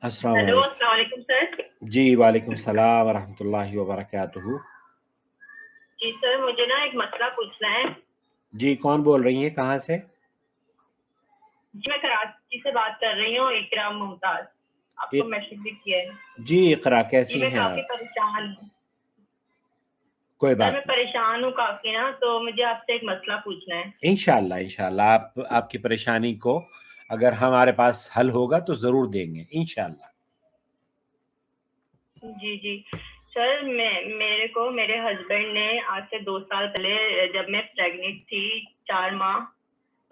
अस्सलाम हेलो, वालेकुम। अस्सलाम वालेकुम सर। जी वालेकुम सलाम वरहमतुल्लाहि वबरकातुहू। जी सर, मुझे ना एक मसला पूछना है। जी कौन बोल रही हैं, कहाँ से? जी मैं कराची से बात कर रही हूँ, इकराम मुमताज। आपको एक मैसेज भी किया है। जी इकरा, जी कैसी मैं हैं काफी आप? परेशान हूँ कोई सर, बात मैं परेशान हूँ काफी ना, तो मुझे आपसे एक मसला पूछना है। नहीं, इंशाल्लाह इंशाल्लाह आपकी परेशानी को अगर हमारे पास हल होगा तो जरूर देंगे इंशाल्लाह। जी जी सर, मेरे को मेरे हस्बैंड ने आज से 2 साल पहले, जब मैं प्रेग्नेंट थी 4 माह,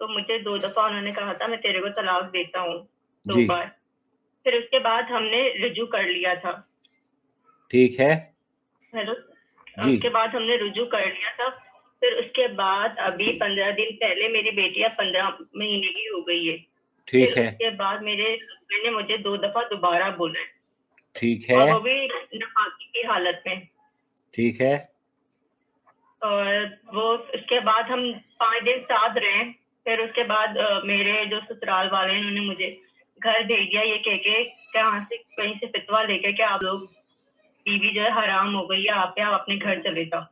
तो मुझे 2 दफा उन्होंने कहा था मैं तेरे को तलाक देता हूँ, 2 जी बार। फिर उसके बाद हमने रुजू कर लिया था। ठीक है। हेलो, जी उसके बाद हमने रुजू कर लिया था। फिर उसके बाद अभी 15 दिन पहले मेरी बेटी अब 15 महीने की हो गई है। फिर ठीक है। उसके बाद मेरे हस्बैंड ने मुझे 2 दफा दोबारा बोला है, ठीक और है। वो भी नापाकी की हालत में। ठीक है। और वो उसके बाद हम 5 दिन साथ रहे। फिर उसके बाद मेरे जो ससुराल वाले हैं उन्होंने मुझे घर भेज दिया, ये कह के कहाँ से कहीं से फितवा लेके कि आप लोग बीवी जो है हराम हो गई है, आप अपने घर चले जाओ,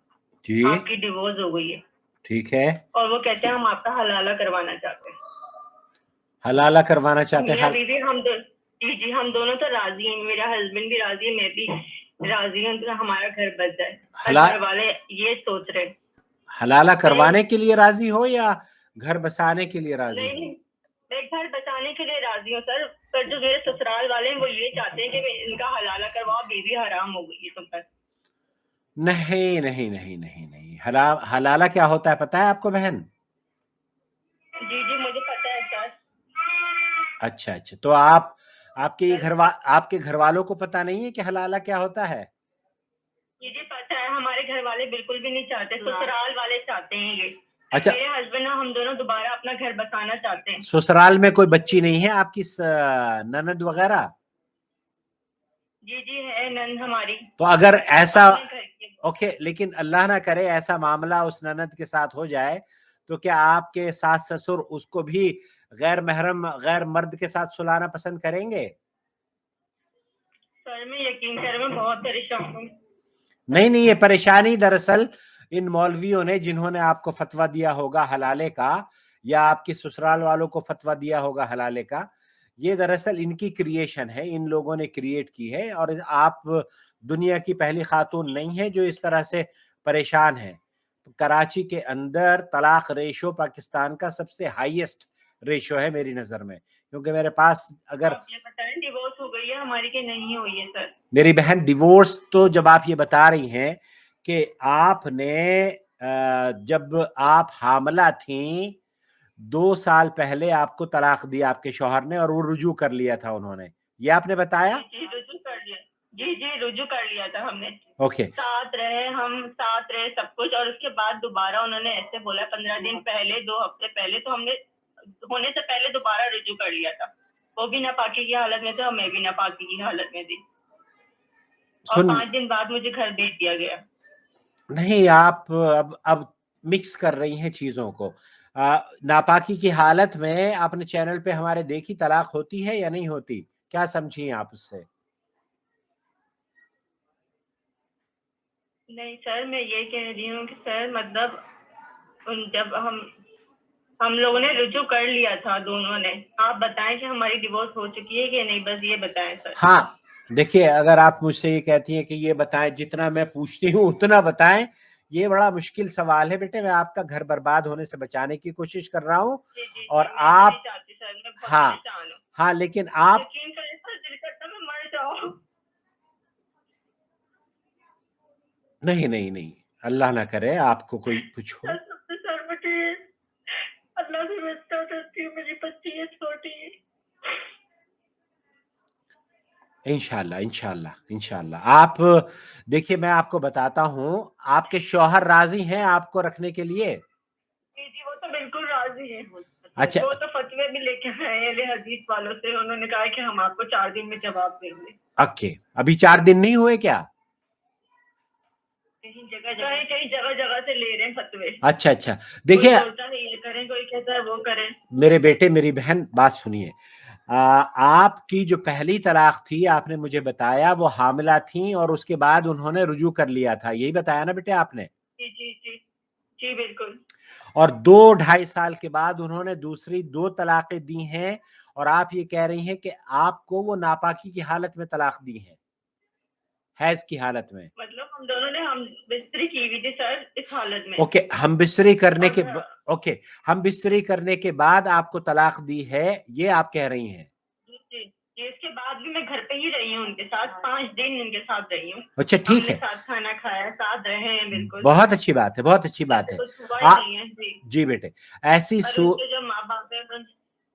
जी आपकी डिवोर्स हो गई है। ठीक है। और वो कहते हैं हम आपका हलाला करवाना चाहते हैं। हलाला करवाना और चाहते मियाँ हैं? बीवी जी जी हम दोनों तो राजी हैं, मेरा हस्बैंड भी राजी है, मैं भी राजी हूँ, तो हमारा घर बच जाए। पर हला घर वाले ये सोच रहे हैं। हलाला नहीं करवाने के लिए राजी हो या घर बसाने के लिए राजी नहीं, हो? मैं घर बचाने के लिए राजी हूँ सर, पर जो मेरे ससुराल वाले हैं वो ये चाहते हैं कि मैं इनका हलाला करवाओ, बीवी हराम हो गई है तुम पर। नहीं नहीं नहीं नहीं नहीं, हलाला क्या होता है पता है आपको बहन? जी जी मुझे पता है सर। अच्छा अच्छा, तो आपके आपके घर वालों को पता नहीं है कि हलाला क्या होता है? जी जी पता है, हमारे घर वाले बिल्कुल भी नहीं चाहते, ससुराल वाले चाहते हैं ये। अच्छा, मेरे हस्बैंड ना हम दोनों दोबारा अपना घर बसाना चाहते हैं। ससुराल में कोई बच्ची नहीं है आपकी, ननद वगैरह? जी जी है नंद हमारी, तो अगर ऐसा, अपने घर की। ओके, लेकिन अल्लाह ना करे ऐसा मामला उस ननद के साथ हो जाए, तो क्या आपके सास ससुर उसको भी गैर महरम गैर मर्द के साथ सुलाना पसंद करेंगे? सर मैं यकीन कर, मैं बहुत परेशान हूँ। नहीं नहीं, ये परेशानी दरअसल इन मौलवियों ने, जिन्होंने आपको फतवा दिया होगा हलाले का, या आपके ससुराल वालों को फतवा दिया होगा हलाले का, ये दरअसल इनकी क्रिएशन है, इन लोगों ने क्रिएट की है। और आप दुनिया की पहली खातून नहीं है जो इस तरह से परेशान है। कराची के अंदर तलाक रेशो पाकिस्तान का सबसे हाईएस्ट रेशो है मेरी नजर में, क्योंकि मेरे पास अगर, आप ये बताएं डिवोर्स हो गई है हमारी कि नहीं हुई है सर? मेरी बहन डिवोर्स तो जब आप ये बता रही हैं कि आपने जब आप हामला थी 2 साल पहले आपको तलाक दिया आपके शौहर ने, और वो रुजू कर लिया था उन्होंने, ये आपने बताया? जी जी रुजू कर लिया। जी जी रुजू कर लिया था हमने। ओके। साथ रहे, हम साथ रहे सब कुछ, और उसके बाद दोबारा उन्होंने ऐसे बोला 15 दिन पहले, 2 हफ्ते पहले, तो हमने होने से पहले दोबारा रुजू कर लिया था। वो भी नापाकी की हालत में थे और मैं भी नापाकी की हालत में थी। और सुन, 5 दिन बाद मुझे घर भेज दिया गया। नहीं, आप अब मिक्स कर रही हैं चीजों को। नापाकी की हालत में आपने चैनल पे हमारे देखी तलाक होती है या नहीं होती? क्या समझी आप उससे? नहीं सर, मैं ये कह रही हूँ कि सर मतलब जब हम लोगों ने रुजू कर लिया था दोनों ने, आप बताएं कि हमारी डिवोर्स हो चुकी है कि नहीं, बस ये बताएं सर। हाँ, देखिए, अगर आप मुझसे ये कहती हैं कि ये बताएं, जितना मैं पूछती हूँ उतना बताएं, ये बड़ा मुश्किल सवाल है बेटे। मैं आपका घर बर्बाद होने से बचाने की कोशिश कर रहा हूँ, जी जी जी और मैं भी नहीं आप, चाहती सर, मैं बहुत हाँ परेशान हूँ। हाँ, लेकिन आप, यकीन करें सर, दिल करता मैं मर जाऊँ। नहीं नहीं नहीं, अल्लाह ना करे आपको कोई कुछ हो। सर सबसे सर मुझे अल्लाह से बचता करती हूँ, मेरी बच्ची है छोटी। इंशाल्लाह इंशाल्लाह इंशाल्लाह। आप देखिए, मैं आपको बताता हूँ, आपके शौहर राजी हैं आपको रखने के लिए? जी जी वो तो बिल्कुल राजी है। अच्छा, वो तो फतवे भी लेके आए अहले हदीस वालों से, उन्होंने कहा कि हम आपको 4 दिन में जवाब देंगे। ओके, अभी 4 दिन नहीं हुए क्या? कहीं कहीं जगह जगह से ले रहे हैं फतवे। अच्छा अच्छा, कोई देखिए बोलता है ये करें, कोई कहता है वो करें। मेरे बेटे मेरी बहन, बात सुनिए। आपकी जो पहली तलाक थी आपने मुझे बताया वो हामिला थी और उसके बाद उन्होंने रुजू कर लिया था, यही बताया ना बेटे आपने? जी जी जी जी बिल्कुल। और 2-2.5 साल के बाद उन्होंने दूसरी 2 तलाकें दी हैं और आप ये कह रही हैं कि आपको वो नापाकी की हालत में तलाक दी हैं, हैज की हालत में। मतलब हम दोनों ने हम बिस्तरी की हुई थी सर इस हालत में। ओके, हम बिस्तरी करने और के ओके, हम बिस्तरी करने के बाद आपको तलाक दी है, ये आप कह रही हैं? जी जी जी, इसके बाद भी मैं घर पे ही रही हूँ उनके साथ, 5 दिन उनके साथ रही हूँ। अच्छा ठीक हमने है, साथ खाना खाया, साथ रहे हैं बिल्कुल। बहुत अच्छी बात है, बहुत अच्छी बात ऐसे है। कुछ हुआ ही नहीं है जी। जी बेटे, और उनके जो माँ बाप है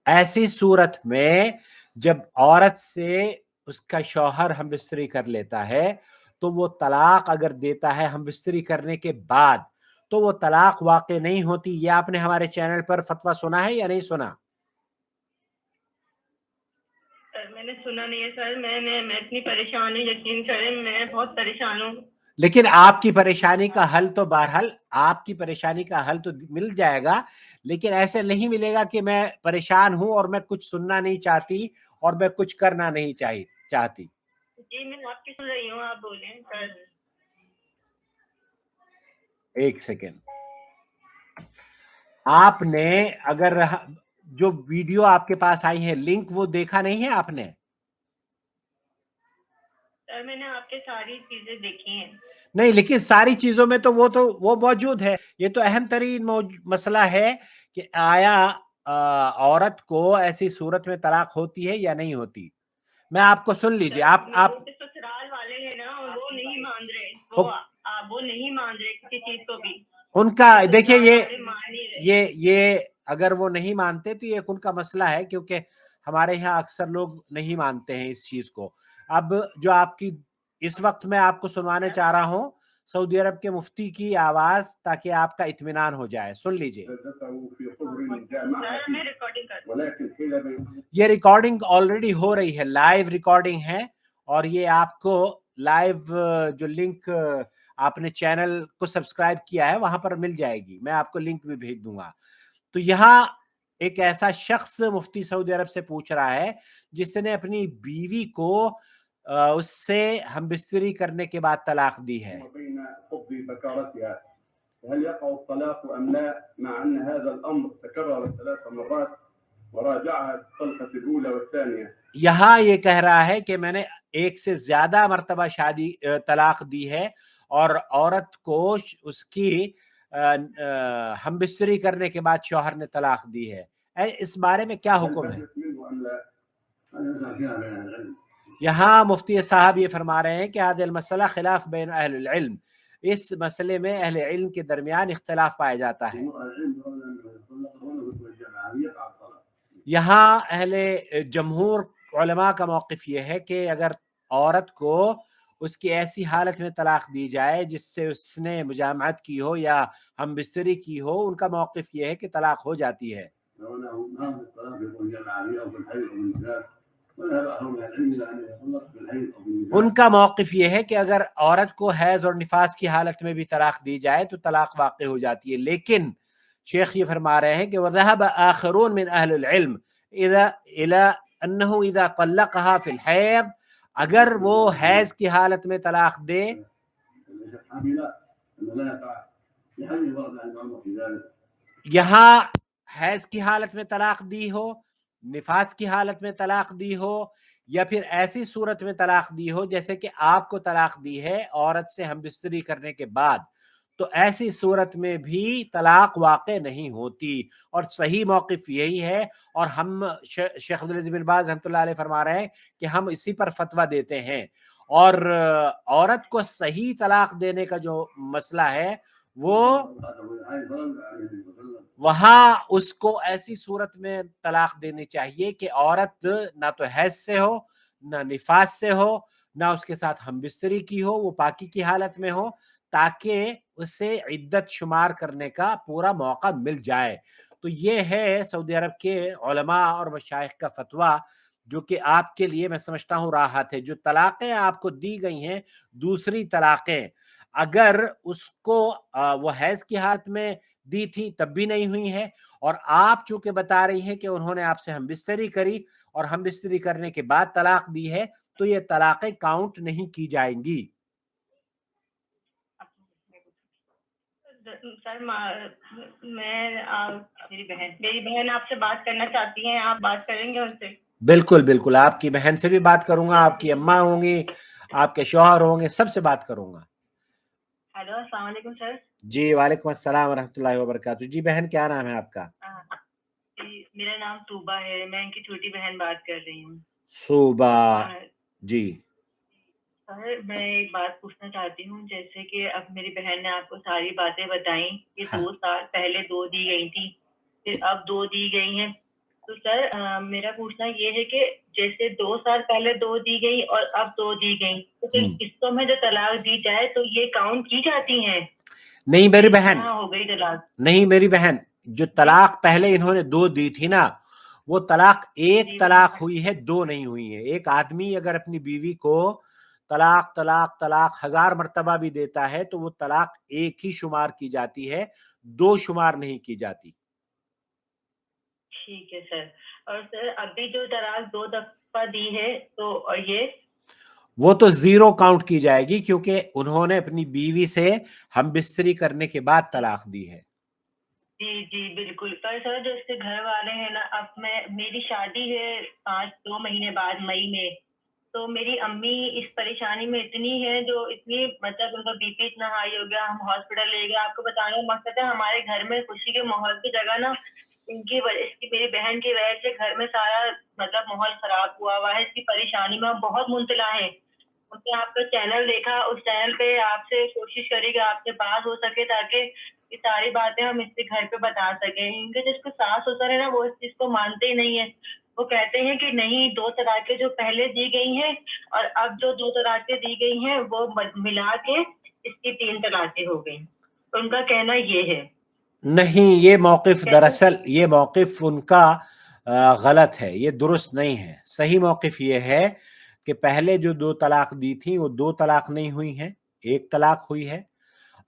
ऐसी सूरत में जब औरत से उसका शौहर हम बिस्तरी कर लेता है तो वो तलाक अगर देता है हम बिस्तरी करने के बाद तो वो तलाक वाक़ई नहीं होती। ये आपने हमारे चैनल पर फतवा सुना है या नहीं सुना? सर मैंने सुना नहीं है सर, मैं इतनी परेशान हूँ, यकीन करें मैं बहुत परेशान हूँ। लेकिन आपकी परेशानी का हल तो बहरहाल आपकी परेशानी का हल तो मिल जाएगा, लेकिन ऐसे नहीं मिलेगा कि मैं परेशान हूं और मैं कुछ सुनना नहीं चाहती और मैं कुछ करना नहीं चाहती। जी मैं आपकी सुन रही हूँ, आप बोलें सर। एक सेकेंड, आपने अगर जो वीडियो आपके पास आई है लिंक वो देखा नहीं है आपने? सर मैंने आपके सारी चीजें देखी हैं। नहीं, लेकिन सारी चीजों में तो वो मौजूद है। ये तो अहम तरीन मसला है कि आया औरत को ऐसी सूरत में तलाक होती है या नहीं होती। मैं आपको सुन लीजिए, आप मेरे ससुराल वाले हैं ना, वो नहीं मान रहे, ओ, वो नहीं मान रहे किसी चीज को भी। उनका देखिए मान नहीं रहे। ये अगर वो नहीं मानते तो ये उनका मसला है, क्योंकि हमारे यहाँ अक्सर लोग नहीं मानते हैं इस चीज को। अब जो आपकी इस वक्त मैं आपको सुनवाने चाह रहा हूँ सऊदी अरब के मुफ्ती की आवाज, ताकि आपका इत्मीनान हो जाए। सुन लीजिए। ये रिकॉर्डिंग ऑलरेडी हो रही है, लाइव रिकॉर्डिंग है, और ये आपको लाइव जो लिंक आपने चैनल को सब्सक्राइब किया है वहां पर मिल जाएगी, मैं आपको लिंक भी भेज दूंगा। तो यहाँ एक ऐसा शख्स मुफ्ती सऊदी अरब से पूछ रहा है जिसने अपनी बीवी को उससे हम बिस्तरी करने के बाद तलाक दी है। هل يقع الطلاق أم لا مع أن هذا الأمر تكرر 3 مرات وراجعها الطلقة الأولى والثانية। यहाँ ये कह रहा है कि मैंने एक से ज्यादा मर्तबा शादी तलाक दी है और औरत को उसकी हम बिस्तरी करने के बाद शौहर ने तलाक दी है। इस बारे में क्या हुक्म है? यहाँ मुफ्ती साहब ये फरमा रहे हैं कि हादिल मसला खिलाफ बैन अहलुल इल्म, इस मसले में अहले इल्म के दरमियान इख्तिलाफ पाया जाता है। यहाँ अहले जमहूर उलमा का मौक़िफ़ ये है कि अगर औरत को उसकी ऐसी हालत में तलाक दी जाए जिससे उसने मुजामअत की हो या हम बिस्तरी की हो, उनका मौक़िफ़ ये है कि तलाक हो जाती है। उनका मौक़िफ़ ये है कि अगर औरत को हैज़ और निफास की हालत में भी तलाक दी जाए तो तलाक वाक़ई हो जाती है। लेकिन शेख ये फरमा रहे हैं कि वज़हब आखरून मिन अहलिल इल्म इला अन्नहु इज़ा तल्लक़हा फ़िल हैज़, अगर वो हैज़ की हालत में तलाक दे, यहाँ हैज़ की हालत में तलाक दी हो, निफास की हालत में तलाक दी हो, या फिर ऐसी सूरत में तलाक दी हो जैसे कि आपको तलाक दी है औरत से हम बिस्तरी करने के बाद, तो ऐसी सूरत में भी तलाक वाक़ई नहीं होती। और सही मौक़िफ़ यही है, और हम शेख अब्दुल अज़ीज़ बिन बाज़ रहमतुल्लाह अलैह फरमा रहे हैं कि हम इसी पर फतवा देते हैं। और औरत को सही तलाक देने का जो मसला है वो वहां उसको ऐसी सूरत में तलाक देनी चाहिए कि औरत ना तो हैज से हो, ना निफास से हो, ना उसके साथ हम बिस्तरी की हो, वो पाकी की हालत में हो, ताकि उसे इद्दत शुमार करने का पूरा मौका मिल जाए। तो ये है सऊदी अरब के उलमा और मशाइख का फतवा, जो कि आपके लिए मैं समझता हूँ राहत है। जो तलाक़ें आपको दी गई हैं, दूसरी तलाक़ें, अगर उसको वो हैज़ की हालत में دی थी तब भी नहीं हुई है, और आप चूंकि बता रही हैं कि उन्होंने आपसे हमबिस्तरी करी और हमबिस्तरी करने के बाद तलाक दी है, तो ये तलाक़ें काउंट नहीं की जाएंगी। सर मेरी बहन आपसे बात करना चाहती हैं, आप बात करेंगे उनसे? बिल्कुल बिल्कुल, आपकी बहन से भी बात करूंगा, आपकी अम्मा होंगी, आपके शौहर होंगे, सबसे बात करूंगा। हेलो, अस्सलाम वालेकुम सर। जी वालेकुम अस्सलाम वरहमतुल्लाहि वबरकातुहू। जी बहन, क्या नाम है आपका? जी, मेरा नाम तूबा है, मैं इनकी छोटी बहन बात कर रही हूँ। सूबा, जी। सर मैं एक बात पूछना चाहती हूँ, जैसे कि अब मेरी बहन ने आपको सारी बातें बताई कि हाँ। 2 साल पहले 2 दी गई थी, फिर अब 2 दी गई हैं। तो सर मेरा पूछना ये है कि जैसे 2 साल पहले 2 दी गई और अब 2 दी गई, तो फिर किस्तों में जो तलाक दी जाए तो ये काउंट की जाती हैं? नहीं मेरी बहन, हो गई तलाक। नहीं मेरी बहन, जो तलाक पहले इन्होंने 2 दी थी ना, वो तलाक एक तलाक हुई है, 2 नहीं हुई है। एक आदमी अगर अपनी बीवी को तलाक तलाक तलाक 1000 मर्तबा भी देता है तो वो तलाक एक ही शुमार की जाती है, 2 शुमार नहीं की जाती। ठीक है सर। और सर अभी जो तलाक 2 दफा दी है तो ये वो तो 0 काउंट की जाएगी, क्योंकि उन्होंने अपनी बीवी से हमबिस्तरी करने के बाद तलाक दी है। जी, जी, बिल्कुल। पर सर जैसे घर वाले हैं ना, अब मेरी शादी है 2 महीने बाद मई में, तो मेरी अम्मी इस परेशानी में इतनी है, जो इतनी मतलब उनका बीपी इतना हाई हो गया, हम हॉस्पिटल ले गए। आपको बताने का मकसद है, हमारे घर में खुशी के माहौल की जगह ना इनकी वजह, इसकी मेरी बहन की वजह से घर में सारा मतलब माहौल खराब हुआ है। इसकी परेशानी में हम बहुत मुब्तला हैं। उसने आपका चैनल देखा, उस चैनल पे आपसे कोशिश करी कि आपसे बात हो सके, ताकि ये सारी बातें हम इसके घर पे बता सकें। इनके जिसको सास ससुर है ना, वो इस चीज को मानते ही नहीं है। वो कहते हैं कि नहीं, 2 तलाकें जो पहले दी गई हैं और अब जो 2 तलाकें दी गई हैं, वो मिला के इसकी 3 तलाकें हो गई। तो उनका कहना ये है। नहीं, ये मौक़िफ़ दरअसल ये मौक़िफ़ उनका गलत है, ये दुरुस्त नहीं है। सही मौक़िफ़ ये है कि पहले जो 2 तलाक दी थी, वो 2 तलाक नहीं हुई हैं, 1 तलाक हुई है,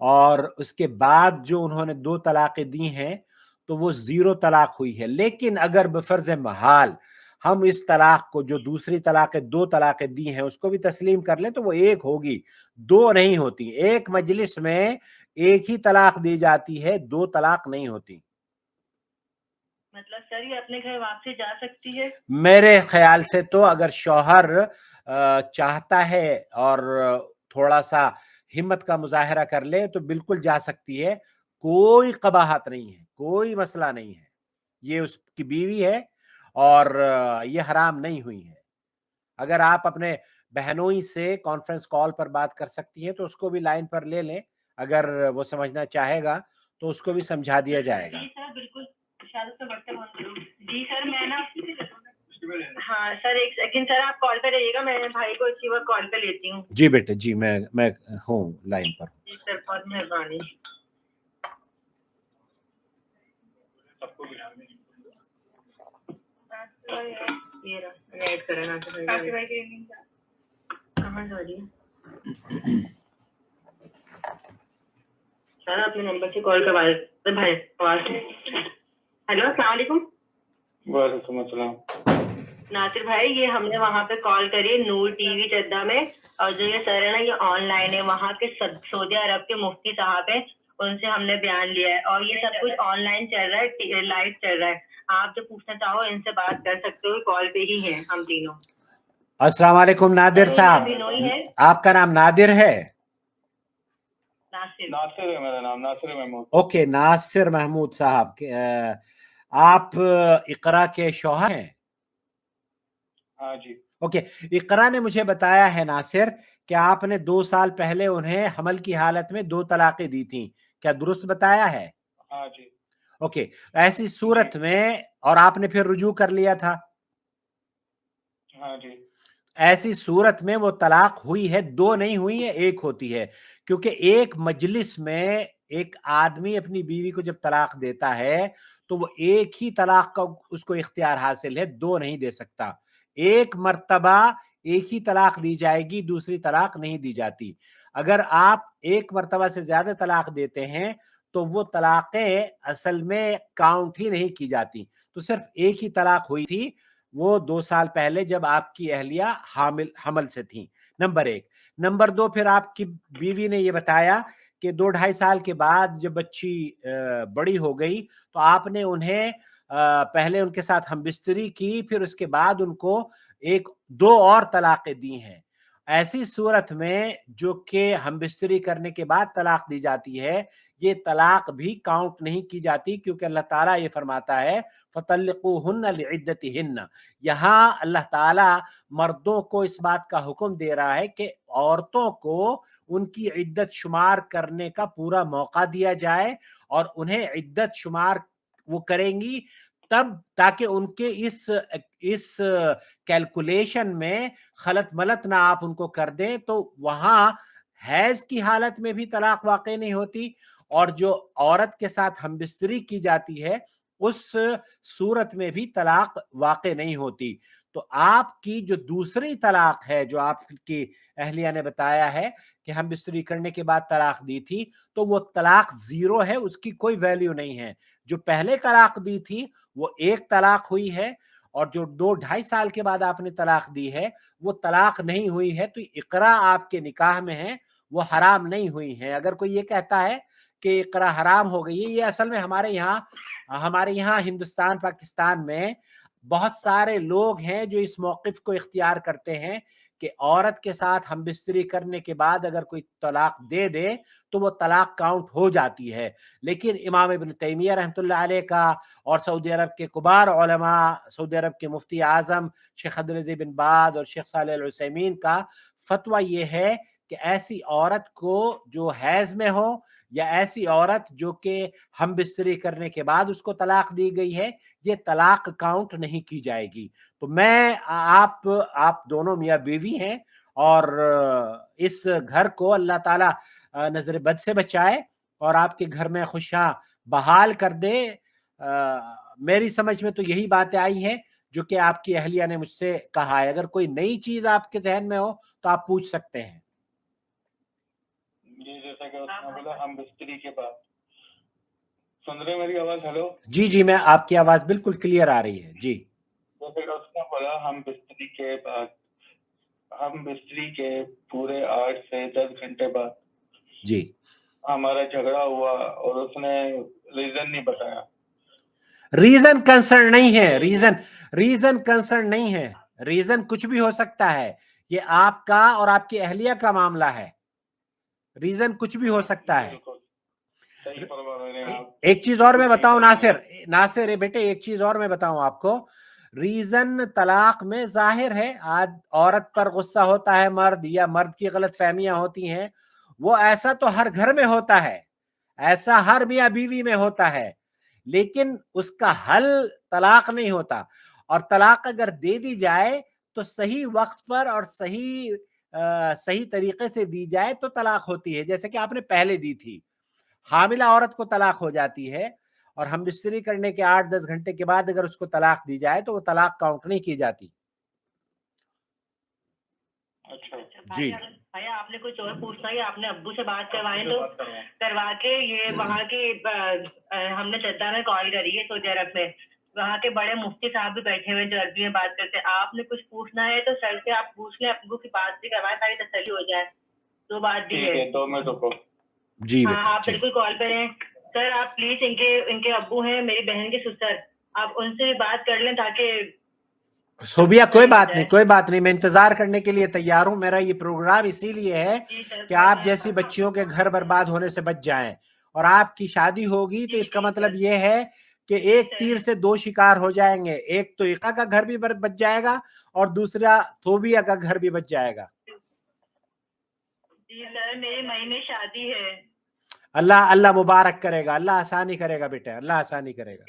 और उसके बाद जो उन्होंने 2 तलाक़ें दी हैं, तो वो 0 तलाक हुई है। लेकिन अगर बफ़र्ज़ महाल हम इस तलाक को, जो दूसरी तलाक़ें 2 तलाक़ें दी हैं, उसको भी तस्लीम कर लें, तो वो 1 होगी, 2 नहीं होती। एक मजलिस में 1 ही तलाक दी जाती है, 2 तलाक नहीं होती। मतलब सर ये अपने घर वापसी जा सकती है? मेरे ख्याल से तो अगर शौहर चाहता है और थोड़ा-सा हिम्मत का मुज़ाहिरा कर ले, तो बिल्कुल जा सकती है। कोई कबाहत नहीं है, कोई मसला नहीं है। ये उसकी बीवी है और ये हराम नहीं हुई है। अगर आप अपने बहनोई से कॉन्फ्रेंस कॉल पर बात कर सकती हैं, तो उसको भी लाइन पर ले लें। अगर वो समझना चाहेगा, तो उसको भी समझा दिया जाएगा। जी सर, बिल्कुल। जी सर, मैं ना हाँ सर, 1 सेकंड सर, आप कॉल पे रहिएगा, मैं भाई को इसी वक्त कॉल पे लेती हूँ। जी बेटे, जी मैं हूँ लाइन पर। जी सर, बहुत मेहरबानी। ये रहा, ऐड करा ना तो कहाँ जा रही है? सर अपने नंबर से कॉल करवा दे भाई, आवाज। हेलो, अस्सलाम वालेकुम। वालेकुम अस्सलाम। नासिर भाई, ये हमने वहाँ पे कॉल करी नूर टीवी जद्दा में, और जो ये सर है ना, ये ऑनलाइन है, वहाँ के सऊदी अरब के मुफ्ती साहब हैं, उनसे हमने बयान लिया है, और ये सब कुछ ऑनलाइन चल रहा है, लाइव चल रहा है। आप जो पूछना चाहो इनसे बात कर सकते हो, कॉल पे ही हैं हम तीनों। अस्सलाम वालेकुम नादिर साहब, आपका नाम नादिर है? नासिर है मेरा नाम, नासिर महमूद। ओके, नासिर महमूद साहब, आप इकरा के शौहर हैं? हाँ जी। ओके, इकरा ने मुझे बताया है नासिर कि आपने 2 साल पहले उन्हें हमल की हालत में 2 तलाक़ें दी थी, क्या दुरुस्त बताया है? हाँ जी। ओके, ऐसी सूरत में, और आपने फिर रुजू कर लिया था? हाँ जी। ऐसी सूरत में वो तलाक हुई है, 2 नहीं हुई है, 1 होती है, क्योंकि एक मजलिस में एक आदमी अपनी बीवी को जब तलाक देता है, तो वो 1 ही तलाक का उसको इख्तियार हासिल है, 2 नहीं दे सकता। 1 मर्तबा 1 ही तलाक दी जाएगी, दूसरी तलाक नहीं दी जाती। अगर आप 1 मर्तबा से ज्यादा तलाक देते हैं, तो वो तलाक़ें असल में काउंट ही नहीं की जाती। तो सिर्फ एक ही तलाक हुई थी, वो 2 साल पहले जब आपकी अहलिया हमल से थी, नंबर 1। नंबर 2, फिर आपकी बीवी ने ये बताया कि 2-2.5 साल के बाद जब बच्ची बड़ी हो गई तो आपने उन्हें पहले उनके साथ हमबिस्तरी की, फिर उसके बाद उनको 1-2 और तलाक़ें दी हैं। ऐसी सूरत में जो कि हमबिस्तरी करने के बाद तलाक दी जाती है, ये तलाक भी काउंट नहीं की जाती, क्योंकि अल्लाह ताला ये फरमाता है फतल्लिक़ूहुन्ना लिइद्दतिहिन्ना। यहाँ अल्लाह ताला मर्दों को इस बात का हुक्म दे रहा है कि औरतों को उनकी इद्दत शुमार करने का पूरा मौका दिया जाए और उन्हें इद्दत शुमार वो करेंगी तब, ताकि उनके इस कैलकुलेशन में खलत मलत ना आप उनको कर दें, तो वहां हैज की हालत में भी तलाक वाक़ई नहीं होती, और जो औरत के साथ हमबिस्तरी की जाती है उस सूरत में भी तलाक वाक़ई नहीं होती। तो आपकी जो दूसरी तलाक है, जो आपकी अहलिया ने बताया है कि हमबिस्तरी करने के बाद तलाक दी थी, तो वो तलाक 0 है, उसकी कोई वैल्यू नहीं है। जो पहले तलाक दी थी वो 1 तलाक हुई है, और जो 2-2.5 साल के बाद आपने तलाक दी है वो तलाक नहीं हुई है। तो इकरा आपके निकाह में है, वो हराम नहीं हुई है। अगर कोई ये कहता है कि इकरा हराम हो गई है, ये असल में हमारे यहाँ हिंदुस्तान पाकिस्तान में बहुत सारे लोग हैं जो इस मौक़िफ़ को इख्तियार करते हैं कि औरत के साथ हमबिस्तरी करने के बाद अगर कोई तलाक दे दे तो वो तलाक काउंट हो जाती है। लेकिन इमाम इब्न तैमिया रहमतुल्लाह अलैह का और सऊदी अरब के कुबार उलमा, सऊदी अरब के मुफ्ती आज़म शेख अब्दुल अज़ीज़ बिन बाज़ और शेख सालेह अल उसैमीन का फतवा ये है कि ऐसी औरत को जो हैज़ में हो, या ऐसी औरत जो कि हमबिस्तरी करने के बाद उसको तलाक दी गई है, ये तलाक काउंट नहीं की जाएगी। तो मैं आप दोनों मियाँ बीवी हैं, और इस घर को अल्लाह ताला नजर बद से बचाए और आपके घर में खुशियां बहाल कर दे। मेरी समझ में तो यही बातें आई हैं जो कि आपकी अहलिया ने मुझसे कहा है। अगर कोई नई चीज आपके जहन में हो तो आप पूछ सकते हैं। जी, जैसा कि उसने बोला हमबिस्तरी के बाद, सुन रहे मेरी आवाज? हेलो जी जी, मैं आपकी आवाज बिल्कुल क्लियर आ रही है जी। जैसे कि उसने बोला हमबिस्तरी के बाद, हमबिस्तरी के पूरे 8 से 10 घंटे बाद जी हमारा झगड़ा हुआ और उसने रीजन नहीं बताया। रीजन कंसर्न नहीं है, रीजन कंसर्न नहीं है। रीजन कुछ भी हो सकता है, ये आपका और आपकी अहलिया का मामला है। रीजन कुछ भी हो सकता है। सही फरमा रहे हैं आप। एक चीज और मैं बताऊं नासिर बेटे, एक चीज और मैं बताऊं आपको। रीजन तलाक में जाहिर है, आज औरत पर गुस्सा होता है मर्द, या मर्द की गलत फहमियां होती हैं, वो ऐसा तो हर घर में होता है, ऐसा हर मियां बीवी में होता है, लेकिन उसका हल तलाक नहीं होता। और तलाक अगर दे दी जाए तो सही वक्त पर और सही तरीके से दी जाए तो तलाक होती है। जैसे कि आपने पहले दी थी, हामिला औरत को तलाक हो जाती है, और हमबिस्तरी करने के 8-10 घंटे के बाद अगर उसको तलाक दी जाए तो वो तलाक काउंट नहीं की जाती। अच्छा जी भैया, आपने कुछ और पूछना है? आपने अब्बू से बात करवाए तो करवा के, ये वहाँ के हमने जद्दा में कॉल करी है सऊदी अरब में, वहाँ के बड़े मुफ्ती साहब भी बैठे हुए जो अरबी में बात करते हैं। आपने कुछ पूछना है तो सर से आप पूछ लें, अब्बू की बात भी करवाए ताकि तसल्ली हो जाए। तो बात भी है। 2 मिनट रुको। जी हाँ, आप बिल्कुल कॉल पे हैं सर। आप प्लीज इनके अब्बू हैं, मेरी बहन के ससुर, आप उनसे भी बात कर लें ताकि सोबिया, कोई बात नहीं, मैं इंतजार करने के लिए तैयार हूं। मेरा ये प्रोग्राम इसीलिए है कि आप जैसी बच्चियों के घर बर्बाद होने से बच जाएं, और आपकी शादी होगी तो इसका मतलब ये है कि एक तीर से 2 शिकार हो जाएंगे। एक तो इका का घर भी बच जाएगा और दूसरा थोबिया का घर भी बच जाएगा। जी सर, मेरे मई में शादी है। अल्लाह मुबारक करेगा, अल्लाह आसानी करेगा बेटे, अल्लाह आसानी करेगा।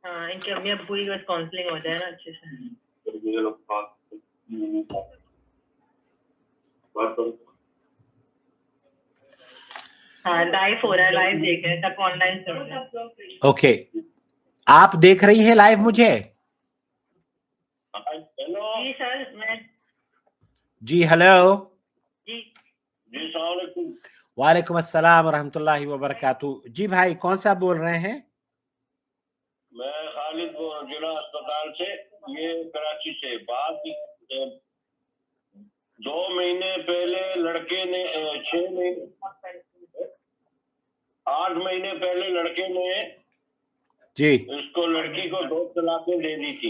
हाँ, इनके अम्मी अब्बू की बस काउंसलिंग हो जाए ना अच्छे से। हाँ, लाइव हो रहा है, लाइव देख रहे हैं, सब ऑनलाइन सुन रहे हैं। ओके, आप देख रही हैं लाइव मुझे? जी सर, मैं जी हेलो। जी जी अस्सलाम वालेकुम। वालेकुम अस्सलाम रहमतुल्लाहि व बरकातहू। जी भाई कौन सा बोल रहे हैं? मैं खालिद जिला अस्पताल से, ये कराची से। बात 2 महीने पहले लड़के ने 6 महीने 8 महीने पहले लड़के ने जी इसको लड़की को 2 तलाकें दे दी थी।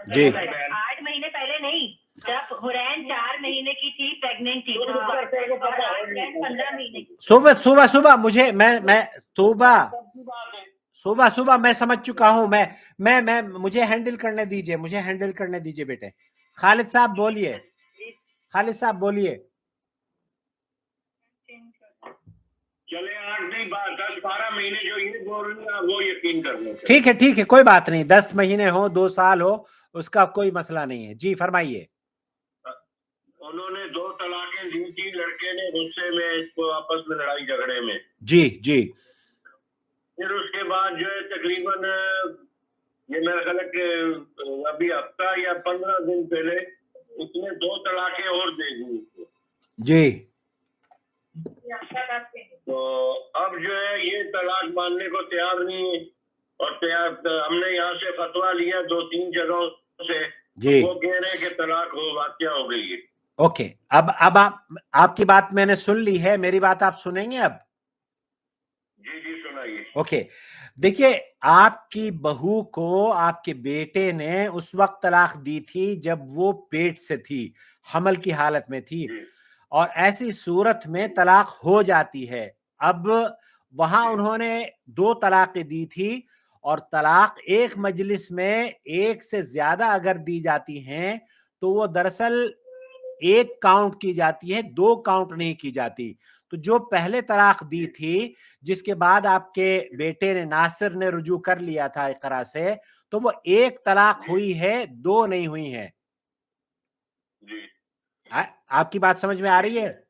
जी 8 महीने पहले नहीं, जब हुरैन 4 महीने की थी, प्रेग्नेंट थी, और 15 महीने की। सुबह सुबह सुबह मुझे मैं सुबह कब की बात है? सुबह सुबह मैं समझ चुका हूं। मैं मुझे हैंडल करने दीजिए, मुझे हैंडल करने दीजिए बेटे। खालिद साहब बोलिए, खालिद साहब बोलिए। चले 8 नहीं 10-12 महीने जो ये बोल रही है वो यकीन कर लो। ठीक है कोई बात नहीं, 10 महीने हो 2 साल हो उसका कोई मसला नहीं है। जी फरमाइए। उन्होंने 2 तलाकें दी थी लड़के ने गुस्से में, इसको आपस में लड़ाई झगड़े में। जी जी फिर उसके बाद जो है तकरीबन ये मेरा ख्याल है कि अभी हफ्ता या 15 दिन पहले उसने 2 तलाकें और दे दी उसको। जी तो अब जो है ये तलाक मानने को तैयार नहीं है, और हमने यहाँ से फतवा लिया 2-3 जगहों से, जी वो कह रहे हैं कि तलाक वाक़या हो गई है। ओके। अब आपकी बात मैंने सुन ली है, मेरी बात आप सुनेंगे अब? जी जी सुनाइए। ओके देखिए, आपकी बहू को आपके बेटे ने उस वक्त तलाक दी थी जब वो पेट से थी, हमल की हालत में थी, जी और ऐसी सूरत में तलाक हो जाती है। अब वहां उन्होंने 2 तलाकें दी थी, और तलाक एक मजलिस में एक से ज्यादा अगर दी जाती हैं तो वो दरअसल एक काउंट की जाती है, 2 काउंट नहीं की जाती। तो जो पहले तलाक दी थी, जिसके बाद आपके बेटे ने नासिर ने रुजू कर लिया था इकरा से, तो वो 1 तलाक हुई है, 2 नहीं हुई है। जी आपकी बात समझ में आ रही है?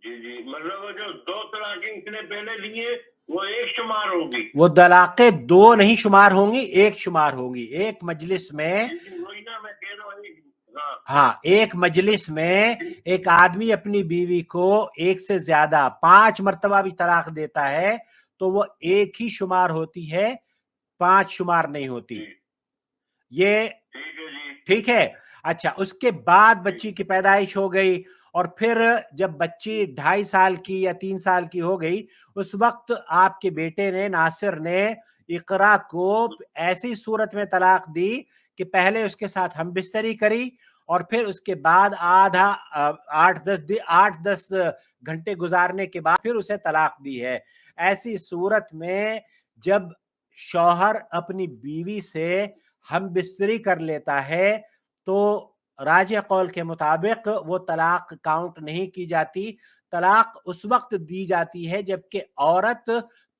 जी जी मतलब वो जो 2 तलाकें इसने पहले दी है वो एक शुमार होगी। वो तलाकें 2 नहीं शुमार होंगी, 1 शुमार होंगी। एक मजलिस में, जी जी वही ना मैं कह रहा हूँ। हाँ एक मजलिस में एक आदमी अपनी बीवी को 1 से ज्यादा 5 मर्तबा भी तलाक देता है तो वो 1 ही शुमार होती है, 5 शुमार नहीं होती। ये ठीक है जी। ठीक है। अच्छा, उसके बाद बच्ची की पैदाइश हो गई, और फिर जब बच्ची 2.5 साल की या 3 साल की हो गई, उस वक्त आपके बेटे ने, नासिर ने, इकरा को ऐसी सूरत में तलाक दी कि पहले उसके साथ हम बिस्तरी करी, और फिर उसके बाद आधा 8-10 घंटे गुजारने के बाद फिर उसे तलाक दी है। ऐसी सूरत में जब शौहर अपनी बीवी से हम बिस्तरी कर लेता है तो राजे कौल के मुताबिक वो तलाक काउंट नहीं की जाती। तलाक उस वक्त दी जाती है जबकि औरत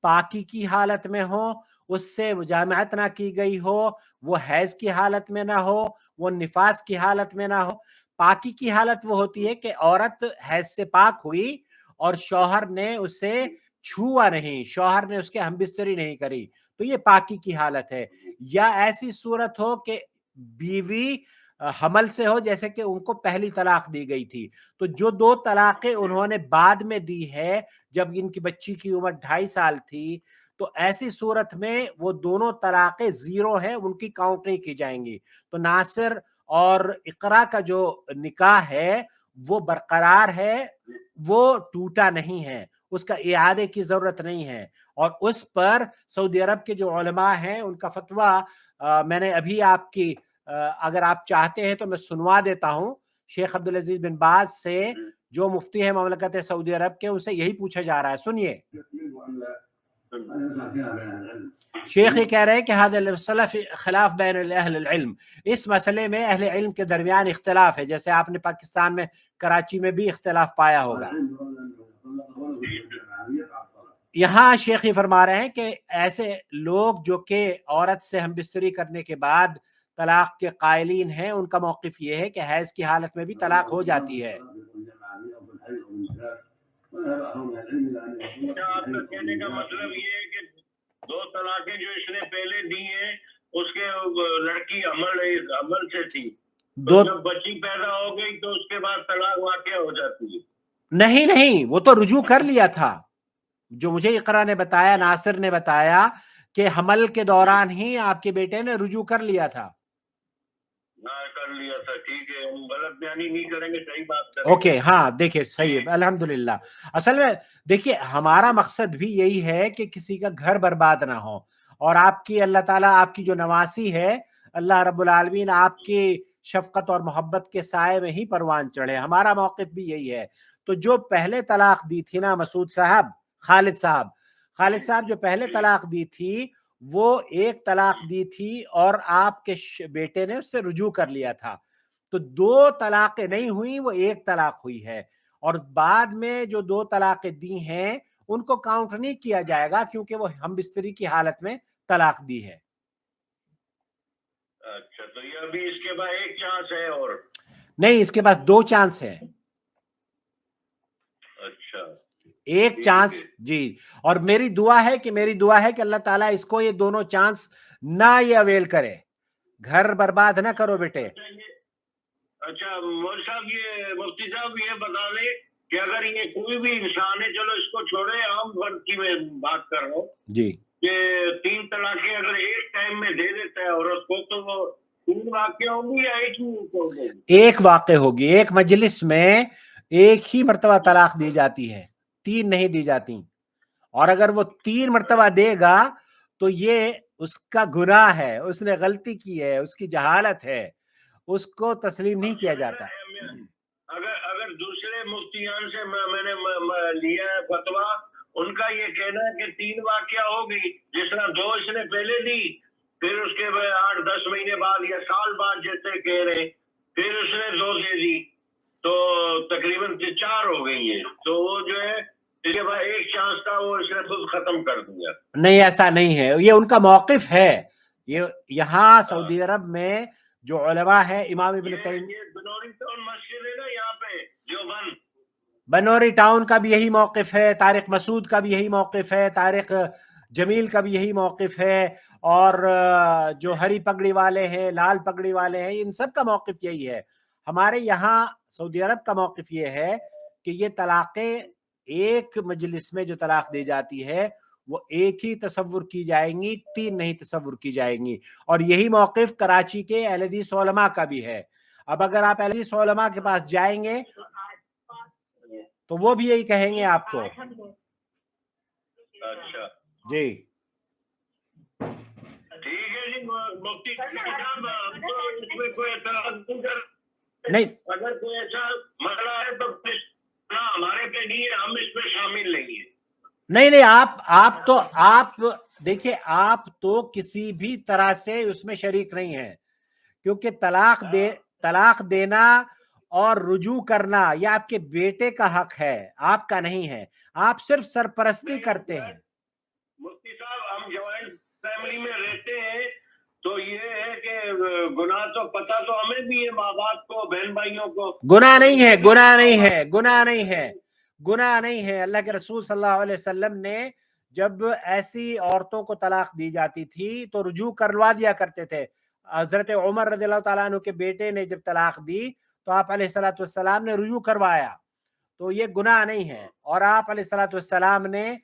पाकी की हालत में हो, उससे मुजामअत ना की गई हो, वो हैज की हालत में ना हो, वो निफास की हालत में ना हो। पाकी की हालत वो होती है कि औरत हैज से पाक हुई और शौहर ने उसे छुआ नहीं, शौहर ने उसके हमबिस्तरी नहीं करी, तो ये पाकी की हालत है। या ऐसी सूरत हो कि बीवी हमल से हो, जैसे कि उनको पहली तलाक दी गई थी। तो जो 2 तलाकें उन्होंने बाद में दी है जब इनकी बच्ची की उम्र 2.5 साल थी, तो ऐसी सूरत में वो दोनों तलाकें 0 है, उनकी काउंट नहीं की जाएंगी। तो नासिर और इकरा का जो निकाह है वो बरकरार है, वो टूटा नहीं है, उसका इआदे की जरूरत नहीं है। और उस पर सऊदी अरब के जो उलमा हैं उनका फतवा मैंने अभी आपकी अगर आप चाहते हैं तो मैं सुनवा देता हूं। शेख अब्दुल अजीज बिन बाज से, जो मुफ्ती है ममलकत सऊदी अरब के, उनसे यही पूछा जा रहा है, सुनिए। शेख ये कह रहे हैं कि हादिल सलफ खिलाफ बैन अहल इल्म, इस मसले में अहले इल्म के दरमियान इख्तिलाफ है, जैसे आपने पाकिस्तान में कराची में भी इख्तिलाफ पाया होगा। यहाँ शेख ये फरमा रहे हैं कि ऐसे लोग जो कि औरत से हम बिस्तरी करने के बाद तलाक के कायलीन हैं, उनका मौकिफ ये है कि हैज की हालत में भी तलाक हो जाती है। आपका कहने का मतलब ये है कि 2 तलाकें जो इसने पहले दी हैं उसके लड़की अमल से थी। दो जब बच्ची पैदा हो गई तो उसके बाद तलाक वाक़या हो जाती है। नहीं नहीं, वो तो रुजू कर लिया था। जो मुझे इकरा ने बताया, नासिर ने बताया कि हमल के दौरान ही आपके बेटे ने रुजू कर लिया था। हाँ, कर लिया था, ठीक है, हम गलत बयानी नहीं करेंगे, सही बात करेंगे। ओके, हाँ देखिए सही है, अल्हम्दुलिल्लाह। असल में देखिए हमारा मकसद भी यही है कि किसी का घर बर्बाद ना हो, और आपकी अल्लाह ताला आपकी जो नवासी है, अल्लाह रब्बुल आलमीन आपकी शफकत और मोहब्बत के साए में ही परवान चढ़े। हमारा मौक़िफ़ भी यही है। तो जो पहले तलाक दी थी ना मसूद साहब, खालिद साहब जो पहले तलाक दी थी, वो एक तलाक दी थी और आपके बेटे ने उससे रुजू कर लिया था। तो दो तलाक़ें नहीं हुई, वो एक तलाक हुई है। और बाद में जो दो तलाक़ें दी हैं उनको काउंट नहीं किया जाएगा, क्योंकि वो हम बिस्तरी की हालत में तलाक दी है। अच्छा, तो ये अभी इसके बाद एक चांस है और? नहीं, इसके पास दो चांस है। अच्छा, एक चांस जी। और मेरी दुआ है कि अल्लाह ताला इसको ये दोनों चांस ना ये अवेल करे। घर बर्बाद ना करो बेटे। अच्छा मौलवी साहब, ये मुफ्ती साहब ये बता दें कि अगर ये कोई भी इंसान है, चलो इसको छोड़े, आम वर्ग की मैं बात कर रहा हूँ जी, कि 3 तलाकें अगर एक टाइम में दे देता है औरत को, तो वो 3 वाक़या होंगी या एक ही होगी? एक वाक़या होगी। एक मजलिस में एक ही मर्तबा तलाक दी जाती है, 3 नहीं दी जाती। और अगर वो 3 मर्तबा देगा तो ये उसका गुनाह है, उसने गलती की है, उसकी जहालत है, उसको तस्लीम नहीं किया जाता। अगर दूसरे मुफ्तियान से मैंने लिया है फतवा, उनका ये कहना है कि 3 वाक़या होगी, जिस तरह 2 इसने पहले दी, फिर उसके बाद 8-10 महीने बाद या साल बाद जैसे कह रहे, फिर उसने 2 दे दी, तो तकरीबन 4 हो गई है। तो वो जो है इसके बाद एक चांस था, वो इसने खुद खत्म कर दिया। नहीं, ऐसा नहीं है, ये उनका मौक़िफ़ है। ये यहाँ सऊदी अरब में जो उलमा है, इमाम इब्न तैमिया, ये बनौरी टाउन मस्जिद है ना यहाँ पे देवबंद, बनौरी टाउन का भी यही मौक़िफ़ है, तारिक मसूद का भी यही मौक़िफ़ है, तारिक जमील का भी यही मौक़िफ़ है, और जो हरी पगड़ी वाले हैं, लाल पगड़ी वाले हैं, इन सब का मौक़िफ़ यही है। हमारे यहाँ सऊदी अरब का मौक़िफ़ ये है कि ये तलाक़ें एक मजलिस में जो तलाक दी जाती है वो एक ही तसव्वुर की जाएंगी, 3 नहीं तसव्वुर की जाएंगी। और यही मौक़िफ़ कराची के अहले हदीस उलमा का भी है। अब अगर आप अहले हदीस उलमा के पास जाएंगे तो वो भी यही कहेंगे आपको। अच्छा जी, ठीक है जी मुफ्ती साहब, तो इसमें कोई एतराज़ नहीं अगर कोई ऐसा मसला है तो ना हमारे पे नहीं है, हम इसमें शामिल नहीं है। नहीं, आप देखिए, आप तो किसी भी तरह से उसमें शरीक नहीं है, क्योंकि तलाक देना और रुजू करना ये आपके बेटे का हक है, आपका नहीं है। आप सिर्फ सरपरस्ती करते हैं। मुफ्ती साहब, हम जॉइंट फैमिली में रहते हैं, तो ये है कि गुनाह तो पता तो हमें भी है, माँ बाप को, बहन भाइयों को। गुनाह नहीं है, गुनाह नहीं है, गुनाह नहीं है, गुनाह नहीं है। अल्लाह के रसूल सल्लल्लाहु अलैहि वसल्लम ने जब ऐसी औरतों को तलाक दी जाती थी तो रुजू करवा दिया करते थे। हजरत उमर रज़ियल्लाहु ताला अन्हु के बेटे ने जब तलाक दी तो आप अलैहिस्सलातु वस्सलाम ने रुजू करवाया, तो ये गुनाह नहीं है। और आप अलैहिस्सलातु वस्सलाम ने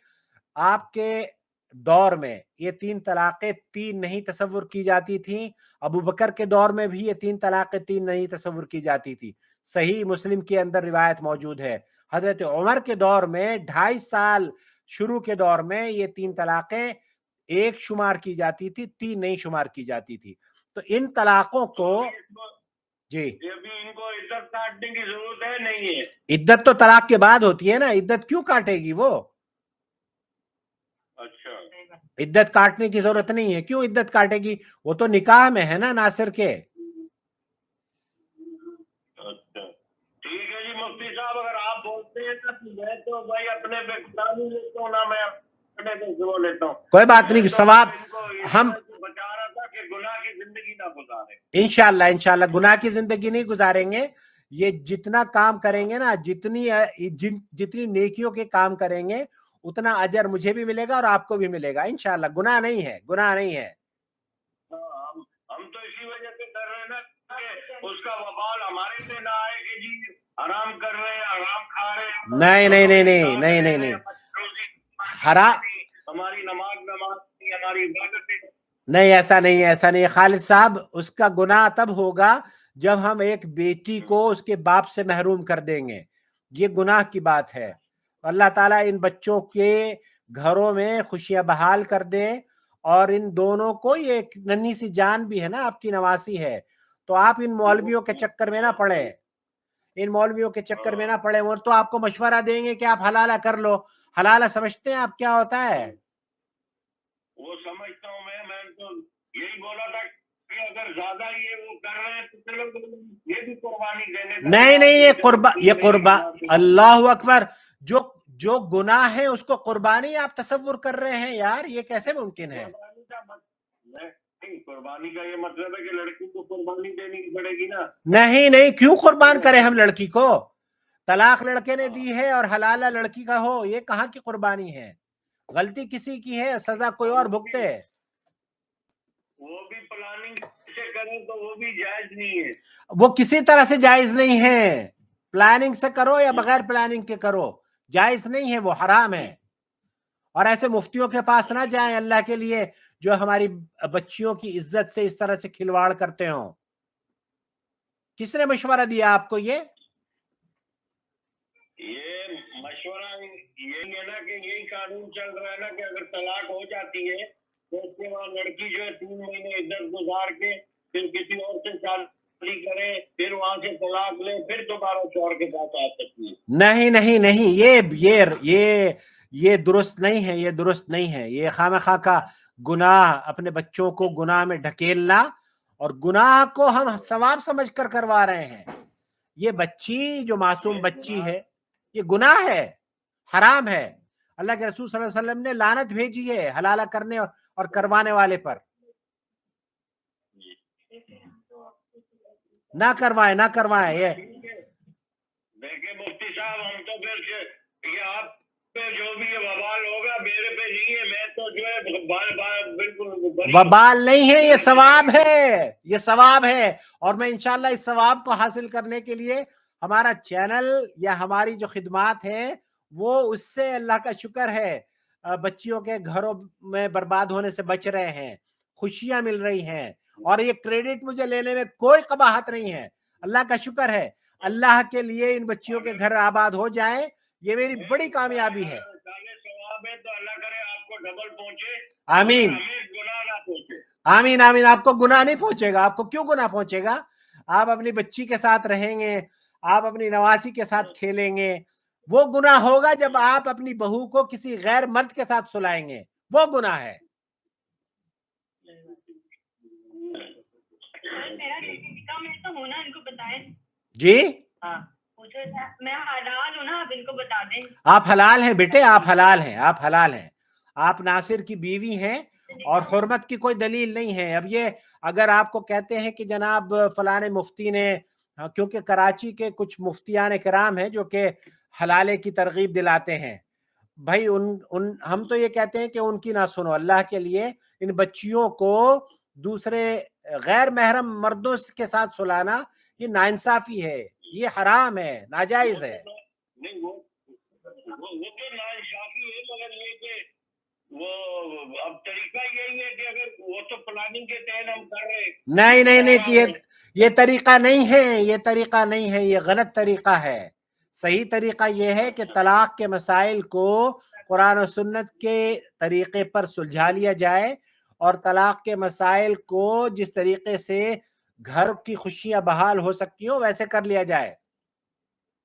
आपके दौर में ये 3 तलाक़ें 3 नहीं तसव्वुर की जाती थी। अबू बकर के दौर में भी ये 3 तलाक़ें 3 नहीं तसव्वुर की जाती थी। सही मुस्लिम के अंदर रिवायत मौजूद है। हजरत उमर के दौर में 2.5 साल शुरू के दौर में ये 3 तलाक़ें एक शुमार की जाती थी, 3 नहीं शुमार की जाती थी। तो इन तलाक़ों को जी, अभी इनको इज्जत काटने की जरूरत है नहीं है? इद्दत तो तलाक के बाद होती है ना, इद्दत क्यों काटेगी वो? अच्छा, इद्दत काटने की जरूरत नहीं है। क्यों इद्दत काटेगी? वो तो निकाह में है ना नासिर के। अच्छा ठीक है जी मुफ्ती साहब, अगर आप बोलते हैं तो मैं तो भाई अपने पे नहीं लेता हूँ ना, मैं अपने पे जो लेता हूँ। कोई बात नहीं, सवाब हम बता रहा था कि गुनाह की जिंदगी ना गुजारे। इंशाल्लाह गुनाह की जिंदगी नहीं गुजारेंगे। ये जितना काम करेंगे ना, जितनी नेकियों के काम करेंगे उतना अजर मुझे भी मिलेगा और आपको भी मिलेगा इंशाल्लाह। गुनाह नहीं है, गुनाह नहीं है। हम तो इसी वजह से कर रहे हैं ना कि اس کا وبال ہمارے پہ نہ آئے کہ جی حرام کر رہے ہیں، حرام کھا رہے ہیں، نہیں نہیں نہیں نہیں نہیں نہیں نہیں حرام ہماری نماز ہماری عبادتیں. نہیں، ایسا نہیں ہے، ایسا نہیں ہے خالد صاحب. اس کا گناہ تب ہوگا جب ہم ایک بیٹی کو اس کے باپ سے محروم کر دیں گے، یہ گناہ کی بات ہے. اللہ تعالیٰ ان بچوں کے گھروں میں خوشیاں بحال کر دے، اور ان دونوں کو، یہ ایک ننھی سی جان بھی ہے نا آپ کی، نواسی ہے، تو آپ ان مولویوں کے چکر میں نہ پڑے، ان مولویوں کے چکر میں نہ پڑے. وہ تو آپ کو مشورہ دیں گے کہ آپ حلالہ کر لو. حلالہ سمجھتے ہیں آپ کیا ہوتا ہے؟ وہ سمجھتا ہوں میں تو یہی بولا تھا کہ اگر زیادہ یہ وہ کر رہے ہیں تو چلو یہ بھی قربانی دینے کا. نہیں نہیں، یہ قربان اللہ اکبر، جو گناہ ہے اس کو قربانی آپ تصور کر رہے ہیں یار، یہ کیسے ممکن ہے؟ قربانی کا یہ مطلب ہے کہ لڑکی کو قربانی دینی پڑے گی نا. نہیں، کیوں قربان کریں ہم لڑکی کو؟ طلاق لڑکے نے دی ہے اور حلالہ لڑکی کا ہو، یہ کہاں کی قربانی ہے؟ غلطی کسی کی ہے، سزا کوئی اور بھگتے. وہ بھی پلاننگ سے کریں تو وہ بھی جائز نہیں ہے. وہ کسی طرح سے جائز نہیں ہے، پلاننگ سے کرو یا بغیر پلاننگ کے کرو، جائز نہیں ہے، وہ حرام ہے. اور ایسے مفتیوں کے پاس نہ جائیں اللہ کے لیے جو ہماری بچیوں کی عزت سے اس طرح سے کھلواڑ کرتے ہوں. کس نے مشورہ دیا آپ کو یہ مشورہ یہی ہے نا کہ یہی قانون چل رہا ہے نا کہ اگر طلاق ہو جاتی ہے تو اس کے بعد لڑکی جو ہے 3 مہینے عدت گزار کے پھر کسی اور سے شادی کرے، پھر وہاں سے طلاق لے، پھر دوبارہ شوہر کے پاس آ سکتی ہے. نہیں، یہ درست نہیں ہے، یہ درست نہیں ہے. یہ خامخواہ کا گناہ، اپنے بچوں کو گناہ میں ڈھکیلنا، اور گناہ کو ہم ثواب سمجھ کر کروا رہے ہیں. یہ بچی جو معصوم بچی ہے، یہ گناہ ہے، حرام ہے. اللہ کے رسول صلی اللہ علیہ وسلم نے لعنت بھیجی ہے حلالہ کرنے اور کروانے والے پر. نہ کروائیں یہ. دیکھیں مفتی صاحب، ہم تو پھر یہ آپ پہ جو بھی یہ وبال ہوگا میرے پہ نہیں ہے، میں تو جو ہے بالکل وبال نہیں ہے، یہ ثواب ہے، یہ ثواب ہے. اور میں انشاءاللہ اس ثواب کو حاصل کرنے کے لیے ہمارا چینل یا ہماری جو خدمات ہیں وہ اس سے اللہ کا شکر ہے بچیوں کے گھروں میں برباد ہونے سے بچ رہے ہیں، خوشیاں مل رہی ہیں. اور یہ کریڈٹ مجھے لینے میں کوئی قباحت نہیں ہے، اللہ کا شکر ہے. اللہ کے لیے ان بچیوں کے گھر آباد ہو جائیں، یہ میری بڑی کامیابی ہے. تو اللہ کرے آپ کو ڈبل پہنچے. آمین گناہ نہ پہنچے. آمین آمین. آپ کو گناہ نہیں پہنچے گا. آپ کو کیوں گناہ پہنچے گا؟ آپ اپنی بچی کے ساتھ رہیں گے، آپ اپنی نواسی کے ساتھ کھیلیں گے. وہ گناہ ہوگا جب آپ اپنی بہو کو کسی غیر مرد کے ساتھ سلائیں گے، وہ گناہ ہے. جی میں حلال ہوں نا، آپ ان کو بتا دیں. آپ حلال ہیں بیٹے، آپ حلال ہیں، آپ حلال ہیں. آپ ناصر کی بیوی ہیں اور حرمت کی کوئی دلیل نہیں ہے. اب یہ اگر آپ کو کہتے ہیں کہ جناب فلانے مفتی نے، کیونکہ کراچی کے کچھ مفتیان کرام ہیں جو کہ حلالے کی ترغیب دلاتے ہیں، بھائی ہم تو یہ کہتے ہیں کہ ان کی نہ سنو. اللہ کے لیے ان بچیوں کو دوسرے غیر محرم مردوں کے ساتھ سلانا یہ ناانصافی ہے، یہ حرام ہے، ناجائز ہے. نہیں وہ تو ناانصافی ہے، مگر یہ کہ وہ اب طریقہ یہی ہے کہ اگر وہ تو پلاننگ کے تحت ہم کر رہے نہیں یہ طریقہ نہیں ہے، یہ طریقہ نہیں ہے، یہ غلط طریقہ ہے. صحیح طریقہ یہ ہے کہ طلاق کے مسائل کو قرآن و سنت کے طریقے پر سلجھا لیا جائے، اور طلاق کے مسائل کو جس طریقے سے گھر کی خوشیاں بحال ہو سکتی ہوں ویسے کر لیا جائے.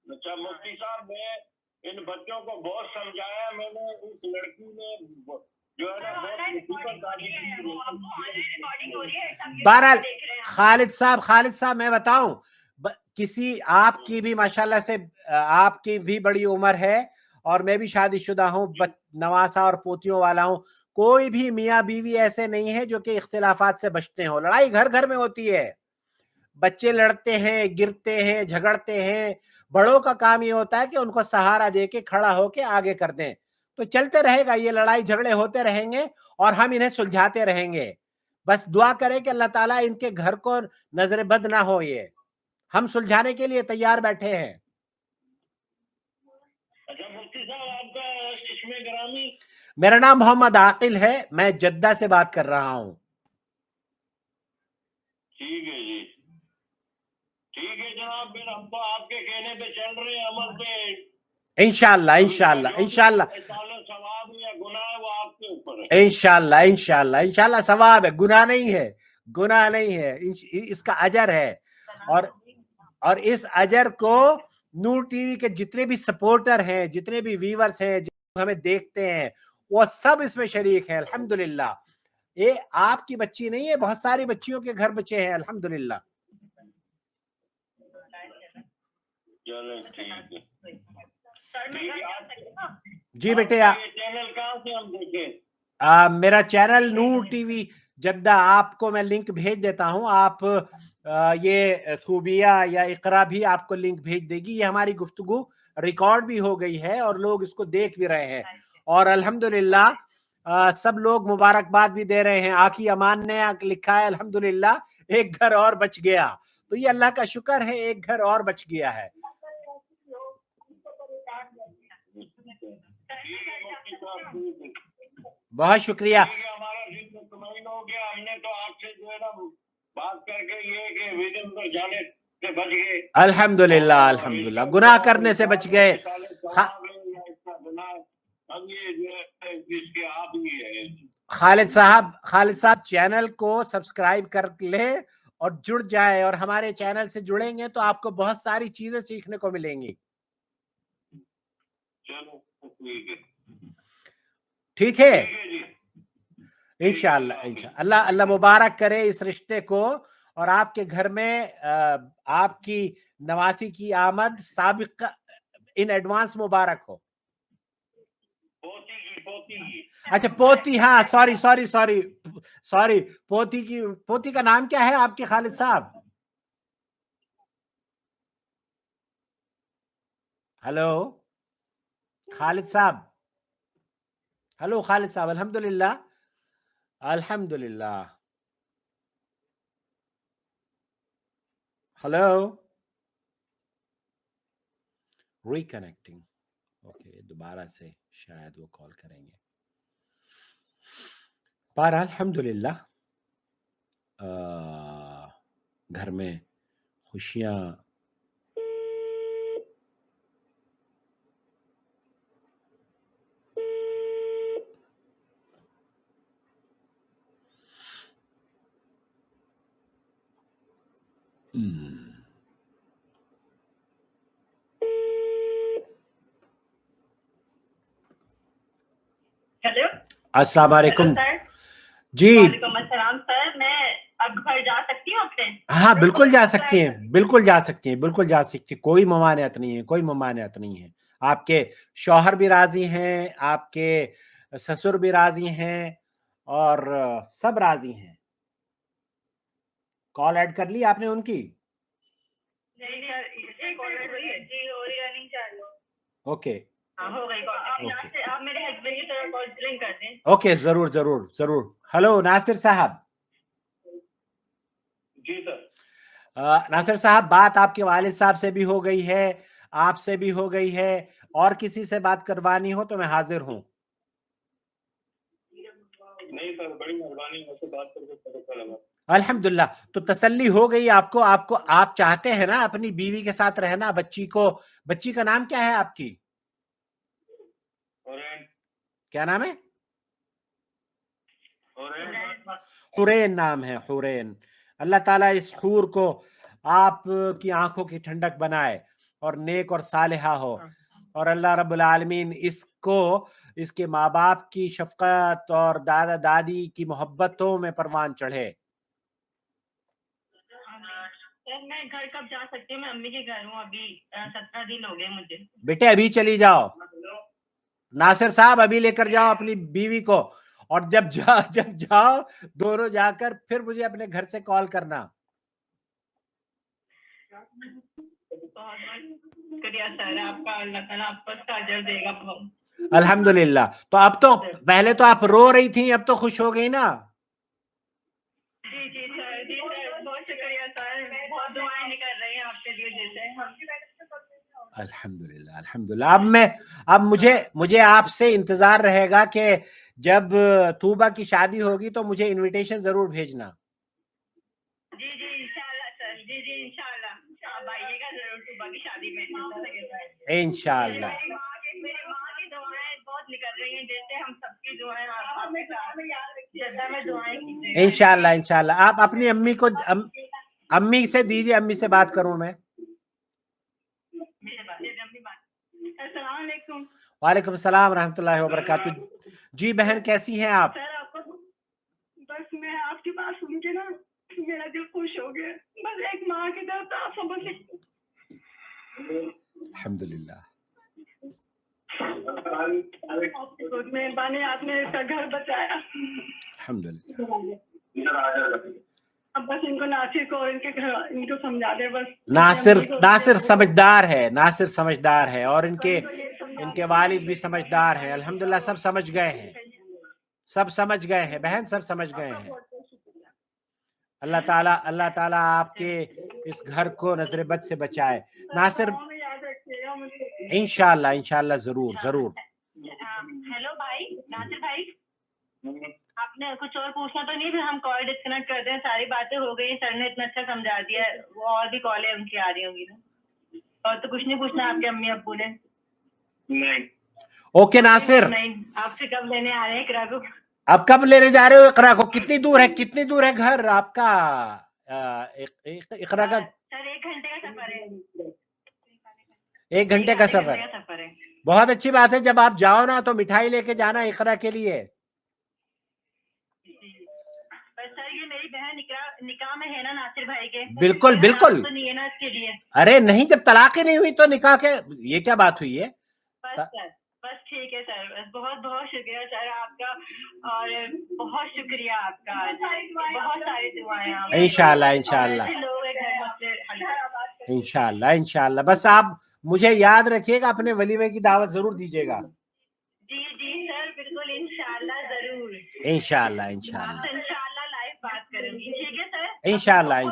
اچھا مفتی صاحب، میں ان بچوں کو بہت سمجھایا، میں نے اس لڑکی نے جو ہے نا بہرحال خالد صاحب میں بتاؤں، کسی آپ کی بھی ماشاءاللہ سے آپ کی بھی بڑی عمر ہے اور میں بھی شادی شدہ ہوں، نواسا اور پوتیوں والا ہوں. کوئی بھی میاں بیوی ایسے نہیں ہے جو کہ اختلافات سے بچتے ہوں. لڑائی گھر گھر میں ہوتی ہے، بچے لڑتے ہیں، گرتے ہیں، جھگڑتے ہیں. بڑوں کا کام یہ ہوتا ہے کہ ان کو سہارا دے کے کھڑا ہو کے آگے کر دیں. تو چلتے رہے گا، یہ لڑائی جھگڑے ہوتے رہیں گے اور ہم انہیں سلجھاتے رہیں گے. بس دعا کریں کہ اللہ تعالیٰ ان کے گھر کو نظر بد نہ ہو. یہ हम सुलझाने के लिए तैयार बैठे हैं। अच्छा मुफ्ती साहब, आपका चश्मे ग्रामी? मेरा नाम मोहम्मद आकिल है, मैं जद्दा से बात कर रहा हूँ। ठीक है जी, ठीक है जनाब, फिर हम तो आपके कहने पे चल रहे हैं, अमल पे। इंशाअल्लाह इंशाअल्लाह इंशाअल्लाह सवाब या गुनाह है वो आपके ऊपर है। इंशाअल्लाह इंशाअल्लाह इंशाअल्लाह सवाब है, गुनाह नहीं है, गुनाह नहीं है, इसका अजर है। और इस अजर को नूर टीवी के जितने भी सपोर्टर हैं, जितने भी व्यूअर्स हैं, जो हमें देखते हैं, वो सब इसमें शरीक हैं अल्हम्दुलिल्लाह। ये आपकी बच्ची नहीं है, बहुत सारी बच्चियों के घर बच्चे हैं अल्हम्दुलिल्लाह। चलो ठीक है। जी बेटे, चैनल कहाँ से हम देखें? मेरा चैनल नूर टीवी जद्दा, आपको मैं लिंक भेज देता हूं। आप ये खूबिया या इकरा भी आपको लिंक भेज देगी। ये हमारी गुफ्तगू रिकॉर्ड भी हो गई है और लोग इसको देख भी रहे हैं, और अल्हम्दुलिल्लाह सब लोग मुबारकबाद भी दे रहे हैं। आखी अमान ने लिखा है अल्हम्दुलिल्लाह एक घर और बच गया, तो ये अल्लाह का शुक्र है, एक घर और बच गया है। बहुत शुक्रिया। हमारा दिल मुतमईन हो गया, हमने तो आपसे जो है ना बात करके ये कि विजन पर जाने से बच गए। अल्हम्दुलिल्लाह अल्हम्दुलिल्लाह, गुनाह करने से बच गए। अब ये जो है इसके आप ही है। खालिद साहब चैनल को सब्सक्राइब कर ले और जुड़ जाए, और हमारे चैनल से जुड़ेंगे तो आपको बहुत सारी चीजें सीखने को मिलेंगी। चलो ठीक है, ठीक है, इंशाअल्लाह इंशाअल्लाह। अल्लाह मुबारक करे इस रिश्ते को, और आपके घर में आपकी नवासी की आमद साबिक इन एडवांस मुबारक हो। अच्छा पोती, हाँ सॉरी सॉरी सॉरी सॉरी, पोती का नाम क्या है आपके खालिद साहब? हेलो खालिद साहब, हेलो खालिद साहब, अल्हम्दुलिल्लाह अल्हम्दुलिल्लाह। हेलो, रिकनेक्टिंग, ओके, दोबारा से शायद वो कॉल करेंगे। पर अल्हम्दुलिल्लाह घर में खुशियां हेलो, अस्सलाम वालेकुम। सर। जी वालेकुम अस्सलाम सर, मैं अब घर जा सकती हूँ आपसे? हाँ बिल्कुल जा सकती हैं, बिल्कुल जा सकती हैं, बिल्कुल जा सकती हैं, कोई ममानियत नहीं है, कोई ममानियत नहीं है। आपके शौहर भी राजी हैं, आपके ससुर भी राजी हैं, और सब राजी हैं। कॉल ऐड कर ली आपने उनकी? नहीं एक ऑर्डर हुई है जी, और रनिंग चालू। ओके हो गई कॉल। आप मेरे हस्बैंड की तरफ कॉल लिंक कर दें। ओके, जरूर जरूर जरूर। हेलो नासिर साहब। जी सर। नासिर साहब, बात आपके वालिद साहब से भी हो गई है, आपसे भी हो गई है, और किसी से बात करवानी हो तो मैं हाजिर हूँ। नहीं सर, बड़ी मेहरबानी, आपसे बात करके पता लगा। अल्हम्दुलिल्लाह, तो तसल्ली हो गई आपको। आप चाहते हैं ना अपनी बीवी के साथ रहना, बच्ची का नाम क्या है आपकी? क्या नाम है? हुरैन नाम है, हुरैन। अल्लाह ताला इस हूर को आपकी आंखों की ठंडक बनाए और नेक और सालिहा हो, और अल्लाह रब्बुल आलमीन इसको इसके माँ बाप की शफकत और दादा दादी की मोहब्बतों में परवान चढ़े। मैं घर कब जा सकती हूँ? मैं अम्मी के घर हूँ, अभी 17 दिन हो गए मुझे। बेटे अभी चली जाओ, नासिर साहब अभी लेकर जाओ अपनी बीवी को, और जब जाओ दोनों जाकर फिर मुझे अपने घर से कॉल करना। शुक्रिया सर आपका, अल्लाह ताला आपको उसका अजर देगा बहुत। अल्हम्दुलिल्लाह। तो अब तो पहले तो आप रो रही थी, अब तो खुश हो गई ना? जी सर, बहुत शुक्रिया सर, बहुत दुआएं निकल रही हैं आपसे। के लिए देते हैं हम। अल्हम्दुलिल्लाह अल्हम्दुलिल्लाह। अब मुझे आपसे इंतजार रहेगा कि जब तूबा की शादी होगी तो मुझे इनविटेशन जरूर भेजना। जी इंशाल्लाह सर, जी इंशाल्लाह आप आइएगा जरूर तूबा की शादी में। इंशाल्लाह मेरी माँ की दुआएं बहुत निकल रही हैं, जैसे हम सबकी दुआएं आपके साथ में दुआएं कीजिएगा। इंशाल्लाह इंशाल्लाह। आप अपनी अम्मी को अम्मी से दीजिए, अम्मी से बात करूं मैं। अस्सलाम वालेकुम। वालेकुम सलाम रहमतुल्लाहि व बरकातुहू। जी बहन कैसी हैं आप? सर आपको बस मैं आपकी बात सुन के ना मेरा दिल खुश हो गया। बस एक माँ की तरफ आप समझ सकते। अल्हम्दुलिल्लाह आपकी बहुत मेहरबानी, आपने इसका घर बचाया। अल्हम्दुलिल्लाह। अब बस इनको नासिर को और इनको समझा दे बस। नासिर समझदार है, नासिर समझदार है और इनके वालिद भी समझदार हैं। अल्हम्दुलिल्लाह सब समझ गए हैं, सब समझ गए हैं बहन, सब समझ गए हैं। अल्लाह ताला आपके इस घर को नजर बद से बचाए। नासिर इंशाल्लाह इंशाल्लाह जरूर जरूर। हेलो भाई नासिर भाई, आपने कुछ और पूछना तो नहीं? फिर हम कॉल डिस्कनेक्ट करते हैं, सारी बातें हो गई, सर ने इतना अच्छा समझा दिया है। वो और भी कॉलें उनकी आ रही होंगी ना, और तो कुछ नहीं पूछना आपके अम्मी अब्बू ने? नहीं। ओके नासिर, नहीं आपसे कब लेने आ रहे हैं इकरा को? अब कब लेने जा रहे हो इकरा को? कितनी दूर है घर आपका इकरा का? सर 1 घंटे का सफर है। 1 घंटे का सफर है। बहुत अच्छी बात है। जब आप जाओ ना तो मिठाई लेके जाना इकरा के लिए। सर ये मेरी बहन निकाह में है ना नासिर भाई के? बिल्कुल बिल्कुल। तो नहीं है ना इसके लिए? अरे नहीं, जब तलाक ही नहीं हुई तो निकाह के, ये क्या बात हुई है? बस ठीक है सर, बहुत बहुत शुक्रिया सर आपका, और बहुत शुक्रिया आपका। बहुत सारी दुआएं। इंशाल्लाह इंशाल्लाह इंशाल्लाह इंशाल्लाह। बस आप मुझे याद रखिएगा, अपने वलीमे की दावत जरूर दीजिएगा। जी सर बिल्कुल इंशाल्लाह जरूर। इंशाल्लाह लाइव बात करूंगी। ठीक है सर, इंशाल्लाह और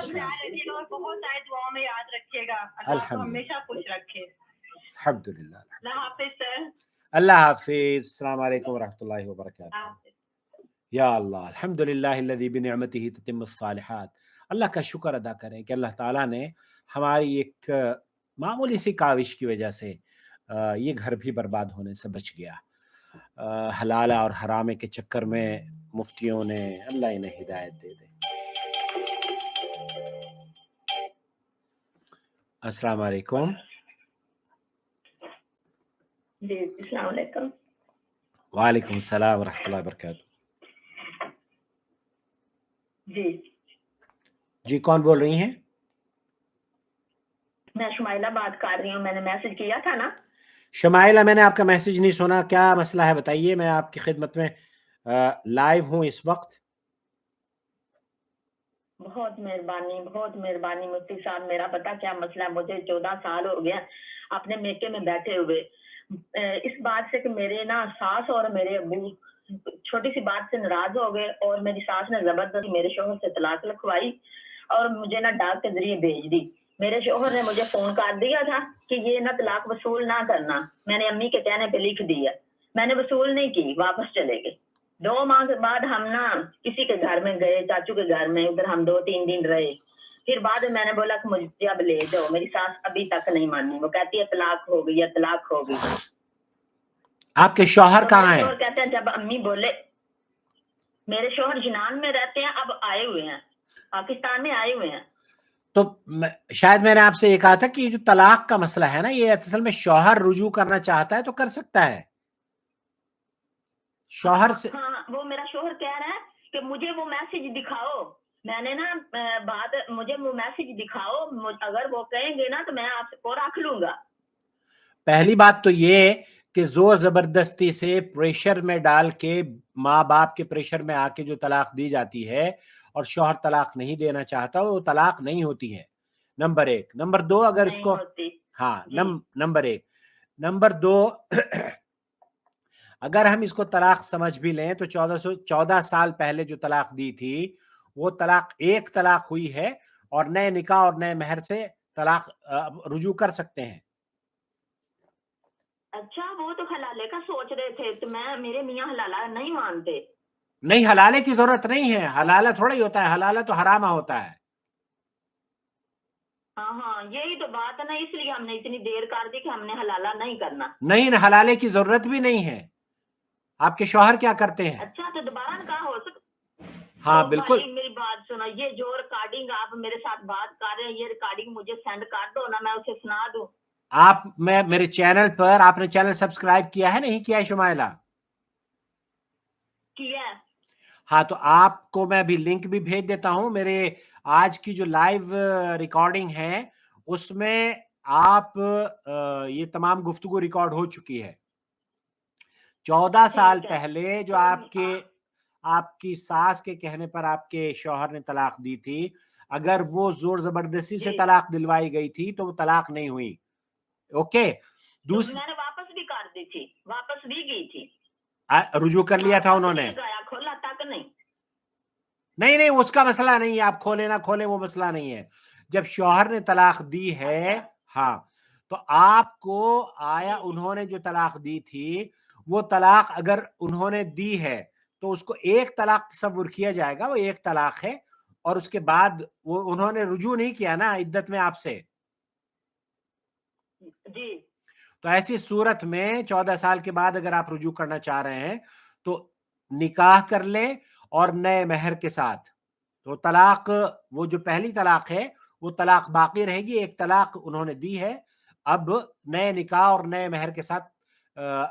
बहुत सारी दुआओं में याद रखिएगा। अल्लाह हमेशा खुश रखे। अल्हम्दुलिल्लाह। अल्लाह हाफिज सर। अल्लाह हाफिज। अस्सलाम वालेकुम व रहमतुल्लाहि व बरकातहू। या अल्लाह, अल्हम्दुलिल्लाहिल्लज़ी बिनिअमतिही ततिम्मुस्सालिहात। अल्लाह का शुक्र अदा करें कि अल्लाह ताला ने हमारी एक मामूली सी काविश की वजह से ये घर भी बर्बाद होने से बच गया। हलाल और हरामे के चक्कर में मुफ्तियों ने, अल्लाह इन्हें हिदायत दे दे। अस्सलाम वालेकुम। जी अस्सलाम वालेकुम। वालेकुम सलाम व रहमतुल्लाहि व बरकातहू। जी कौन बोल रही हैं? मैं शुमाइला बात कर रही हूँ, मैंने मैसेज किया था ना। शमाइला, मैंने आपका मैसेज नहीं सुना, क्या मसला है बताइए। मैं आपकी खिदमत में लाइव हूँ इस वक्त। बहुत मेहरबानी मुफ्ती साहब, मेरा पता क्या मसला है। मुझे 14 साल हो गया अपने मेके में बैठे हुए, इस बात से कि मेरे ना सास और मेरे अब्बू छोटी सी बात से नाराज हो गए, और मेरी सास ने जबरदस्ती मेरे शोहर से तलाक लिखवाई और मुझे ना डाक के जरिए भेज दी। मेरे शोहर ने मुझे फोन कर दिया था कि ये ना तलाक वसूल ना करना। मैंने अम्मी के कहने पे लिख दिया, मैंने वसूल नहीं की, वापस चले गए। 2 माह के बाद हम ना किसी के घर में गए, चाचू के घर में, उधर हम 2-3 दिन रहे। फिर बाद में मैंने बोला कि मुझे अब ले जाओ। मेरी सास अभी तक नहीं मानी, वो कहती है तलाक हो गई है, तलाक हो गई। आपके शौहर कहाँ हैं? कहते हैं जब अम्मी बोले, मेरे शौहर जिनान में रहते हैं, अब आए हुए हैं, पाकिस्तान में आए हुए हैं। तो शायद मैंने आपसे ये कहा था कि जो तलाक का मसला है ना, ये असल में शौहर रुजू करना चाहता है तो कर सकता है शौहर से। हाँ, वो मेरा शौहर कह रहा है कि मुझे वो मैसेज दिखाओ। मैंने ना मुझे वो मैसेज दिखाओ, अगर वो कहेंगे ना तो मैं आपको रख लूंगा। पहली बात तो ये कि जोर जबरदस्ती से प्रेशर में डाल के, माँ बाप के प्रेशर में आके जो तलाक दी जाती है और शौहर तलाक नहीं देना चाहता, वो तलाक नहीं होती है, नंबर 1। नंबर 2, अगर इसको हाँ नंबर 1। नंबर 2, अगर हम इसको तलाक समझ भी लें तो 14 साल पहले जो तलाक दी थी वो तलाक 1 तलाक हुई है, और नए निकाह और नए महर से तलाक रुजू कर सकते हैं। अच्छा, वो तो हलाले का सोच रहे थे, तो मेरे मियाँ हलाला नहीं मानते। नहीं, हलाले की जरूरत नहीं है, हलाला थोड़ा ही होता है, हलाला तो हरामा होता है। हाँ हाँ, यही तो बात है ना, इसलिए हमने इतनी देर कर दी कि हमने हलाला नहीं करना। नहीं, हलाले की जरूरत भी नहीं है। आपके शौहर क्या करते हैं? अच्छा, तो दोबारा निकाह हो सकता? हाँ तो बिल्कुल। भाई मेरी बात सुनो, ये जो रिकॉर्डिंग आप मेरे साथ बात कर रहे हैं, ये रिकॉर्डिंग मुझे सेंड कर दो ना, मैं उसे सुना दूं। मैं मेरे चैनल पर, आपने चैनल सब्सक्राइब किया है नहीं किया है शुमाइला? किया है। हाँ, तो आपको मैं अभी लिंक भी भेज देता हूं। मेरे आज की जो लाइव रिकॉर्डिंग है उसमें आप ये तमाम गुफ्तगू रिकॉर्ड हो चुकी है। 14 साल ठीक है। पहले जो तो आपकी सास के कहने पर आपके शौहर ने तलाक दी थी, अगर वो जोर जबरदस्ती से जी। तलाक दिलवाई गई थी तो वो तलाक नहीं हुई। ओके, तो मैंने वापस भी कर दी थी, वापस भी गई थी। रुजू कर लिया था उन्होंने? गया, खोला तक नहीं। नहीं, उसका मसला नहीं है, आप खोले ना खोले वो मसला नहीं है। जब शौहर ने तलाक दी है, अच्छा। हाँ, तो आपको आया, जी। उन्होंने जो तलाक दी थी वो तलाक अगर उन्होंने दी है तो उसको एक तलाक तस्वुर किया जाएगा, वो एक तलाक है। और उसके बाद वो उन्होंने रुजू नहीं किया ना इद्दत में आपसे। जी। तो ऐसी सूरत में 14 साल के बाद अगर आप रुजू करना चाह रहे हैं तो निकाह कर ले और नए महर के साथ। तो तलाक, वो जो पहली तलाक है वो तलाक बाकी रहेगी, एक तलाक उन्होंने दी है। अब नए निकाह और नए महर के साथ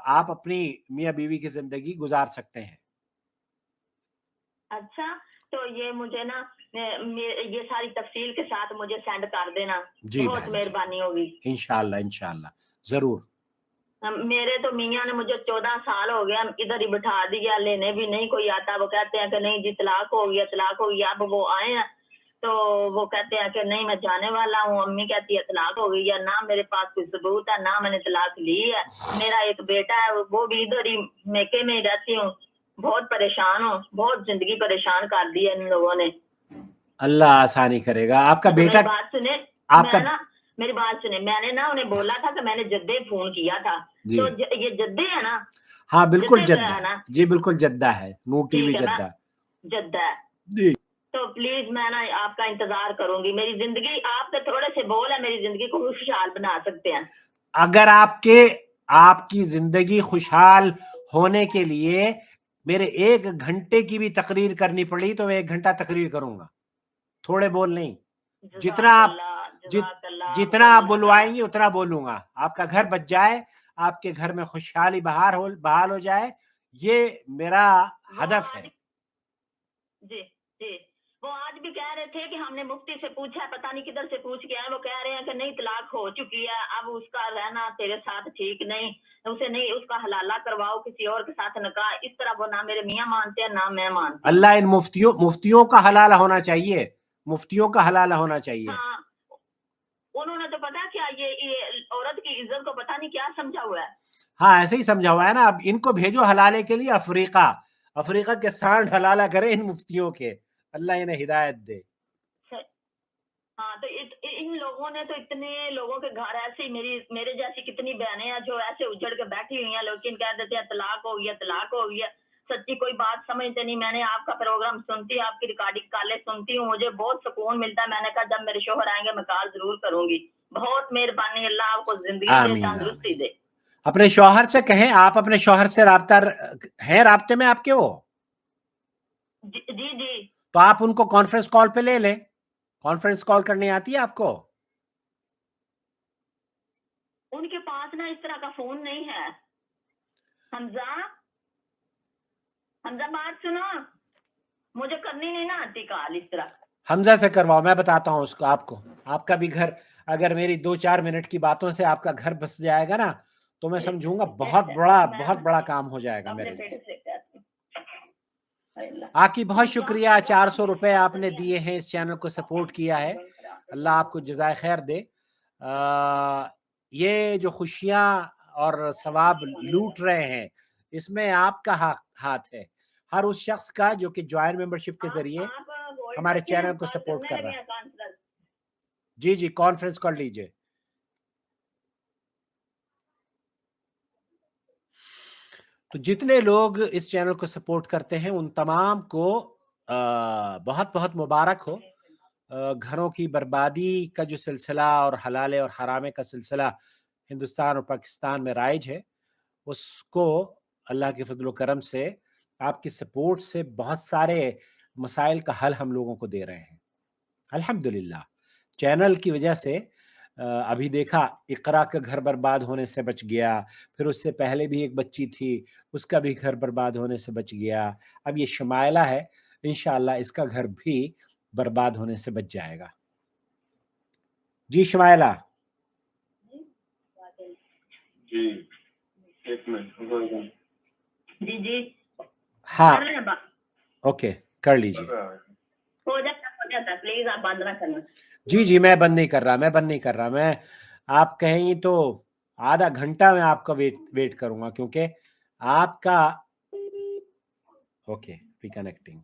आप अपनी मियां बीवी की जिंदगी गुजार सकते हैं। अच्छा, तो ये मुझे ना ये सारी तफसील के साथ मुझे सेंड कर देना, जी बहुत बहन, मेहरबानी होगी। इंशाल्लाह जरूर। मेरे तो मियाँ ने मुझे 14 साल हो गया इधर ही बिठा दिया, लेने भी नहीं कोई आता। वो कहते हैं कि नहीं जी तलाक हो गया, तलाक हो गया। अब वो आए हैं तो वो कहते हैं कि नहीं मैं जाने वाला हूँ। अम्मी कहती है तलाक हो गई है, ना मेरे पास कोई सबूत है, ना मैंने तलाक ली है। मेरा एक बेटा है, वो भी इधर ही मेके में ही रहती हूँ। बहुत परेशान हूँ, बहुत जिंदगी परेशान कर दी है इन लोगों ने। अल्लाह आसानी करेगा। आपका तो बेटा, मेरी बात सुने, आपका, मैं ना मेरी बात सुने, मैंने ना उन्हें बोला था कि मैंने जद्दे फोन किया था। जी। तो ये जद्दे है ना? हाँ बिल्कुल जद्दे जद्दा है ना? जी, बिल्कुल जद्दा है, नू टीवी ठीक है, मैं जद्दा जद्दा है। जी। तो प्लीज मैं ना आपका इंतजार करूंगी। मेरी जिंदगी, आपके थोड़े से बोल है मेरी जिंदगी को खुशहाल बना सकते हैं। अगर आपकी जिंदगी खुशहाल होने के लिए मेरे 1 घंटे की भी तकरीर करनी पड़ी तो मैं 1 घंटा तकरीर करूंगा, थोड़े बोल नहीं। जितना आप जितना आप बुलवाएंगे उतना बोलूंगा। आपका घर बच जाए, आपके घर में खुशहाली बहाल हो जाए, ये मेरा हदफ है। जी जी। वो आज भी कह रहे थे कि हमने मुफ्ती से पूछा, पता नहीं किधर से पूछ के आए। वो कह रहे हैं कि नहीं तलाक हो चुकी है, अब उसका रहना तेरे साथ ठीक नहीं, उसे नहीं, उसका हलाला करवाओ, किसी और के साथ निकाह। इस तरह वो ना मेरे मियाँ मानते हैं ना मैं मानती। अल्लाह इन मुफ्तियों का हलाला होना चाहिए, मुफ्तियों का हलाला होना चाहिए। हाँ, उन्होंने तो पता क्या ये औरत की इज्जत को पता नहीं क्या समझा हुआ है। हाँ ऐसे ही समझा हुआ है ना। अब इनको भेजो हलाले के लिए अफ्रीका के सांड हलाला करें इन मुफ्तियों के। अल्लाह इन्हें हिदायत दे। हाँ, तो इन लोगों ने तो इतने लोगों के घर ऐसे, मेरे जैसी कितनी बहनें हैं जो ऐसे उजड़ के बैठी हुई हैं, लेकिन कह देते हैं तलाक हो गया, तलाक हो गया। सच्ची कोई बात समझते नहीं। मैंने आपका प्रोग्राम सुनती, आपकी रिकॉर्डिंग काले सुनती हूँ, मुझे बहुत सुकून मिलता है। मैंने कहा जब मेरे शोहर आएंगे मैं कॉल जरूर करूंगी। बहुत मेहरबानी, अल्लाह आपको जिंदगी दे, तंदुरुस्ती दे। अपने शौहर से कहें, आप अपने शौहर से राब्ते में आपके वो? जी जी। तो आप उनको कॉन्फ्रेंस कॉल पे ले लें। कॉन्फ्रेंस कॉल करनी आती है आपको? उनके पास ना इस तरह का फोन नहीं है। हमजा बात सुनो, मुझे करनी नहीं ना आती कॉल इस तरह। हमजा से करवाओ, मैं बताता हूँ उसको। आपका भी घर, अगर मेरी 2-4 मिनट की बातों से आपका घर बस जाएगा ना तो मैं समझूंगा बहुत बड़ा काम हो जाएगा मेरे लिए। आकी बहुत शुक्रिया, 400 रुपए आपने दिए हैं, इस चैनल को सपोर्ट किया है। अल्लाह आपको जज़ाए खैर दे। ये जो खुशियां और सवाब लूट रहे हैं इसमें आपका हाथ है, हर उस शख्स का जो कि ज्वाइन मेंबरशिप के जरिए हमारे चैनल को सपोर्ट कर रहा है। जी जी कॉन्फ्रेंस कॉल लीजिए। तो जितने लोग इस चैनल को सपोर्ट करते हैं उन तमाम को बहुत बहुत मुबारक हो। घरों की बर्बादी का जो सिलसिला और हलाले और हरामे का सिलसिला हिंदुस्तान और पाकिस्तान में राइज है, उसको अल्लाह के फजल करम से आपकी सपोर्ट से बहुत सारे मसाइल का हल हम लोगों को दे रहे हैं अल्हम्दुलिल्लाह। चैनल की वजह से अभी देखा इकरा का घर बर्बाद होने से बच गया, फिर उससे पहले भी एक बच्ची थी उसका भी घर बर्बाद होने से बच गया, अब ये शमाइला है इंशाअल्लाह इसका घर भी बर्बाद होने से बच जाएगा। जी शमाइला। जी एक मिनट। जी जी हाँ कर रहे हैं बात। ओके कर लीजिए। हो जाता प्लीज आप बंद ना करना। जी जी मैं बंद नहीं कर रहा, मैं आप कहेंगी तो आधा घंटा मैं आपका वेट करूंगा क्योंकि आपका ओके रिकनेक्टिंग।